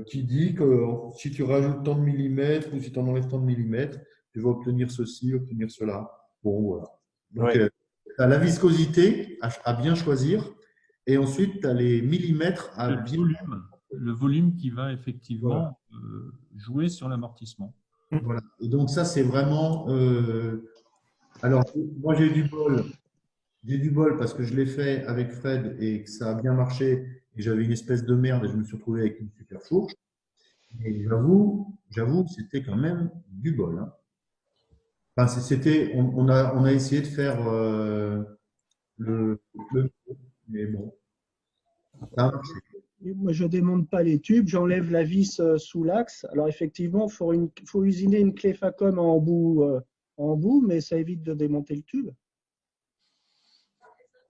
qui dit que si tu rajoutes tant de millimètres ou si tu en enlèves tant de millimètres, tu vas obtenir ceci, obtenir cela. Bon, voilà. Donc, tu as la viscosité à bien choisir et ensuite tu as les millimètres à le volume qui va effectivement jouer sur l'amortissement. Voilà. Et donc, ça, c'est vraiment. Alors, moi, j'ai du bol. J'ai du bol parce que je l'ai fait avec Fred et que ça a bien marché. Et j'avais une espèce de merde et je me suis retrouvé avec une super fourche. Et j'avoue, c'était quand même du bol, hein. Enfin, on a essayé de faire mais bon, ça a marché. Moi, je démonte pas les tubes, j'enlève la vis sous l'axe. Alors effectivement, faut usiner une clé Facom en bout, mais ça évite de démonter le tube.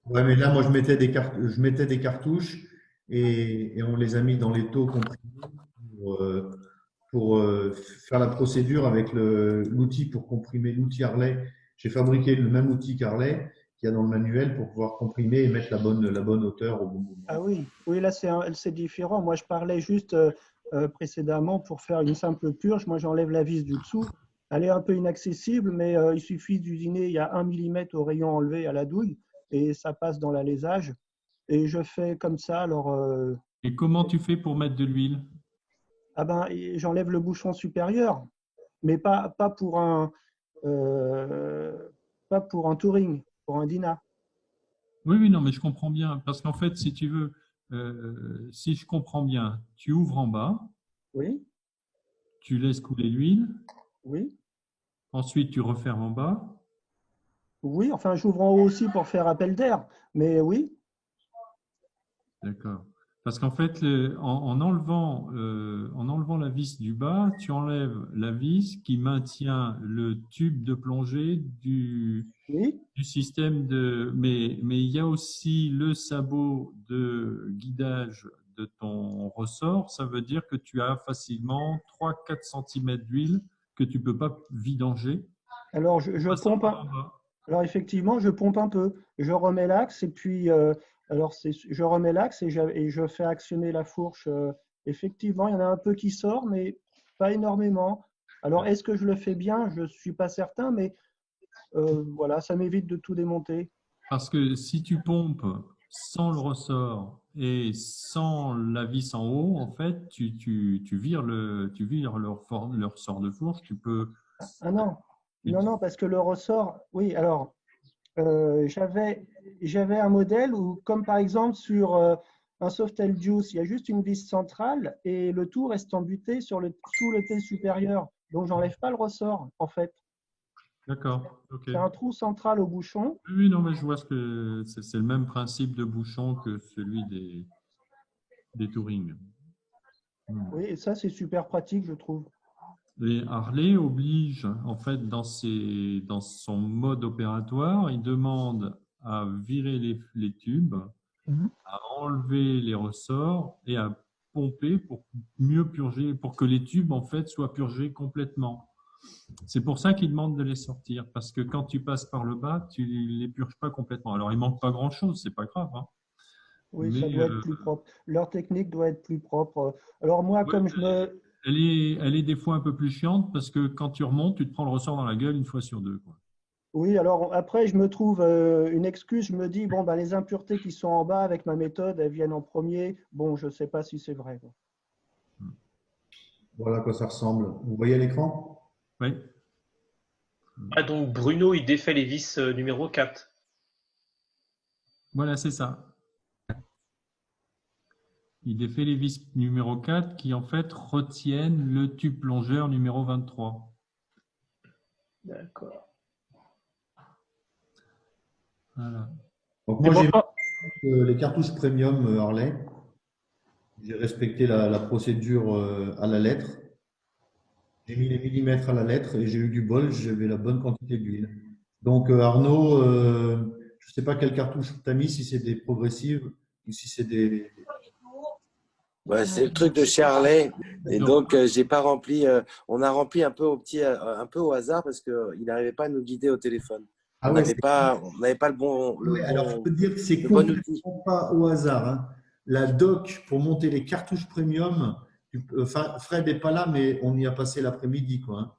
Ouais, mais là, moi, je mettais des cartouches et on les a mis dans les taux comprimés pour faire la procédure avec l'outil pour comprimer, l'outil Harley. J'ai fabriqué le même outil qu'Harley qu'il y a dans le manuel pour pouvoir comprimer et mettre la bonne hauteur au bon moment. Ah oui, là, c'est différent. Moi, je parlais juste précédemment pour faire une simple purge. Moi, j'enlève la vis du dessous. Elle est un peu inaccessible, mais il suffit d'usiner. Il y a 1 millimètre au rayon enlevé à la douille et ça passe dans l'alésage. Et je fais comme ça. Alors, et comment tu fais pour mettre de l'huile? Ah ben, j'enlève le bouchon supérieur, mais pas pour un touring, pour un Dyna. Oui, non, mais je comprends bien. Parce qu'en fait, si tu veux, si je comprends bien, tu ouvres en bas. Oui. Tu laisses couler l'huile. Oui. Ensuite, tu refermes en bas. Oui, enfin, j'ouvre en haut aussi pour faire appel d'air, mais oui. D'accord. Parce qu'en fait, en enlevant la vis du bas, tu enlèves la vis qui maintient le tube de plongée du système de… Mais il y a aussi le sabot de guidage de ton ressort. Ça veut dire que tu as facilement 3-4 cm d'huile que tu ne peux pas vidanger. Alors, je pompe Alors, effectivement, je pompe un peu. Je remets l'axe et puis… je remets l'axe et je fais actionner la fourche. Effectivement, il y en a un peu qui sort, mais pas énormément. Alors, est-ce que je le fais bien? Je ne suis pas certain, mais voilà, ça m'évite de tout démonter. Parce que si tu pompes sans le ressort et sans la vis en haut, en fait, tu vires le ressort de fourche. Tu peux Ah non, non, parce que le ressort, oui, alors, j'avais un modèle où, comme par exemple sur un Softail Juice, il y a juste une vis centrale et le tout reste embuté sous le tail supérieur. Donc, j'enlève pas le ressort, en fait. D'accord, ok. C'est un trou central au bouchon. Oui, non, mais je vois ce que c'est le même principe de bouchon que celui des Touring. Oui, et ça, c'est super pratique, je trouve. Les Harley oblige, en fait, dans son mode opératoire, il demande à virer les tubes, à enlever les ressorts et à pomper pour mieux purger, pour que les tubes, en fait, soient purgés complètement. C'est pour ça qu'il demande de les sortir, parce que quand tu passes par le bas, tu les purges pas complètement. Alors, il manque pas grand-chose, c'est pas grave, hein. Oui, Mais, ça doit être plus propre. Leur technique doit être plus propre. Alors moi, comme je me... Elle est des fois un peu plus chiante, parce que quand tu remontes, tu te prends le ressort dans la gueule une fois sur deux, quoi. Oui, alors après, je me trouve une excuse. Je me dis, bon, ben, les impuretés qui sont en bas avec ma méthode, elles viennent en premier. Bon, je ne sais pas si c'est vrai. Voilà à quoi ça ressemble. Vous voyez à l'écran? Oui. Ah, donc Bruno, il défait les vis numéro 4. Voilà, c'est ça. Il défait les vis numéro 4 qui, en fait, retiennent le tube plongeur numéro 23. D'accord. Voilà. Donc moi, j'ai les cartouches premium Harley. J'ai respecté la procédure à la lettre. J'ai mis les millimètres à la lettre et j'ai eu du bol, j'avais la bonne quantité d'huile. Donc Arnaud, je ne sais pas quelle cartouche tu as mis, si c'est des progressives ou si c'est des… Ouais, c'est le truc de chez Harley. Et donc, j'ai pas rempli. On a rempli un peu un peu au hasard parce qu'il n'arrivait pas à nous guider au téléphone. Ah On ouais, n'avait pas le bon. alors, je peux te dire que c'est bon outil. complètement pas au hasard, hein. La doc pour monter les cartouches premium, Fred n'est pas là, mais on y a passé l'après-midi, quoi, hein.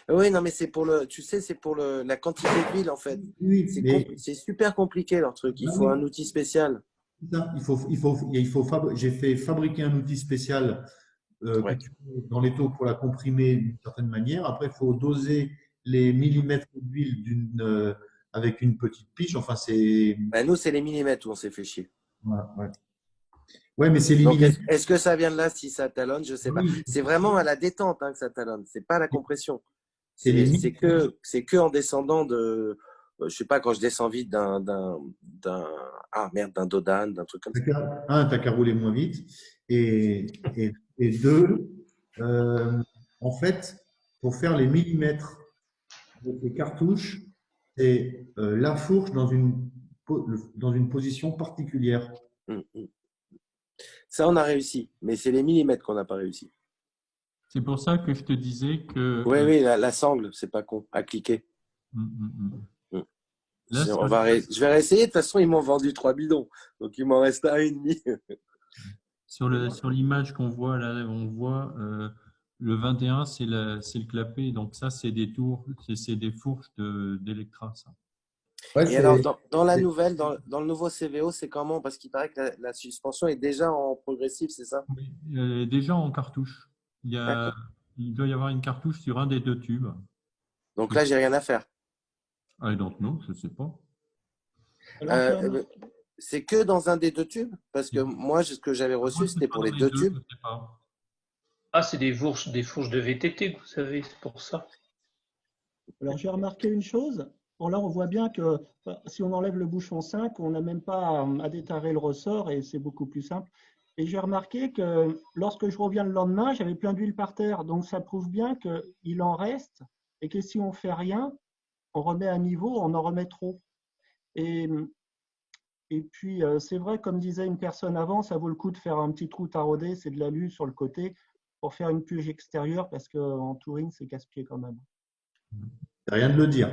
Oui, non, mais c'est pour tu sais, c'est pour la quantité d'huile en fait. Oui, C'est super compliqué leur truc. Il faut un outil spécial. J'ai fait fabriquer un outil spécial que tu mets dans les taux pour la comprimer d'une certaine manière. Après, il faut doser les millimètres d'huile avec une petite piche. Enfin, c'est… Ben, nous, c'est les millimètres où on s'est fait chier. Ouais, mais c'est les Donc, millimètres. est-ce que ça vient de là si ça talonne? Je sais pas. C'est vraiment à la détente hein, que ça talonne. C'est pas à la compression. C'est que en descendant de, je sais pas, quand je descends vite d'un Dodan, d'un truc comme ça. Un, t'as qu'à rouler moins vite. Et deux, en fait, pour faire les millimètres de ces cartouches, c'est la fourche dans une position particulière. Ça, on a réussi, mais c'est les millimètres qu'on n'a pas réussi. C'est pour ça que je te disais que… Oui, la sangle, c'est pas con, à cliquer. Là, je vais réessayer. De toute façon, ils m'ont vendu 3 bidons, donc il m'en reste un et demi. Sur l'image qu'on voit là, on voit le 21, c'est le clapet. Donc ça, c'est des tours, c'est des fourches d'Electra, ça. Et alors, dans la nouvelle, dans le nouveau CVO, c'est comment? Parce qu'il paraît que la suspension est déjà en progressif, c'est ça? Oui, déjà en cartouche. Il doit y avoir une cartouche sur un des deux tubes. Donc là, j'ai rien à faire. I don't know, je ne sais pas. C'est que dans un des deux tubes? Parce que moi, ce que j'avais reçu, c'était pour les deux tubes. Ah, c'est des fourches de VTT, vous savez, c'est pour ça. Alors, j'ai remarqué une chose. Bon, là, on voit bien que si on enlève le bouchon 5, on n'a même pas à détarrer le ressort et c'est beaucoup plus simple. Et j'ai remarqué que lorsque je reviens le lendemain, j'avais plein d'huile par terre. Donc, ça prouve bien qu'il en reste et que si on ne fait rien, on remet à niveau, on en remet trop. Et puis, c'est vrai, comme disait une personne avant, ça vaut le coup de faire un petit trou taraudé, c'est de l'alu sur le côté pour faire une purge extérieure parce qu'en touring, c'est casse-pied quand même. C'est rien de le dire.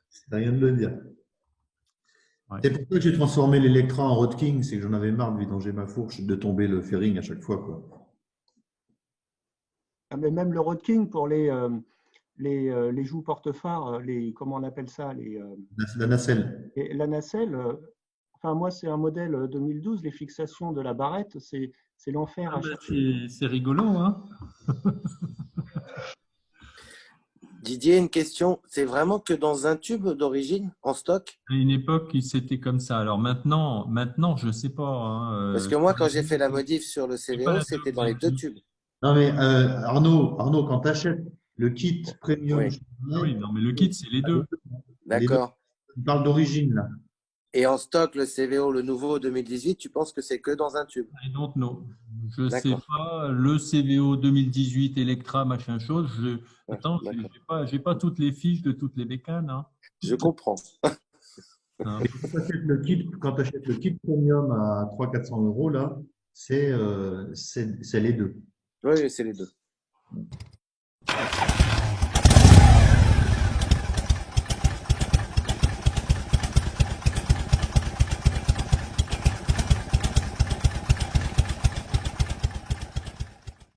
C'est rien de le dire. C'est pour ça que j'ai transformé l'Electra en Road King, c'est que j'en avais marre de vidanger ma fourche et de tomber le fairing à chaque fois, quoi. Ah, mais même le Road King pour les joues porte-phares, comment on appelle ça, la nacelle. La nacelle. Enfin, moi, c'est un modèle 2012. Les fixations de la barrette, c'est l'enfer. C'est rigolo, hein. Didier, une question. C'est vraiment que dans un tube d'origine, en stock? À une époque, c'était comme ça. Alors maintenant, je ne sais pas. Hein, Parce que moi, quand j'ai fait la modif sur le CVO, c'était dans les 2 tubes. Non, mais Arnaud, quand tu achètes le kit premium, Oui. Ah oui, non, mais le kit, c'est les deux. D'accord. Tu parles d'origine, là. Et en stock, le CVO, le nouveau 2018, tu penses que c'est que dans un tube? I don't know. Je ne sais D'accord. pas. Le CVO 2018, Electra, machin chose. Attends, j'ai pas toutes les fiches de toutes les bécanes. Hein. Je comprends. Hein. Quand tu achètes le kit premium à 300-400 euros, là, c'est les deux. Oui, c'est les deux.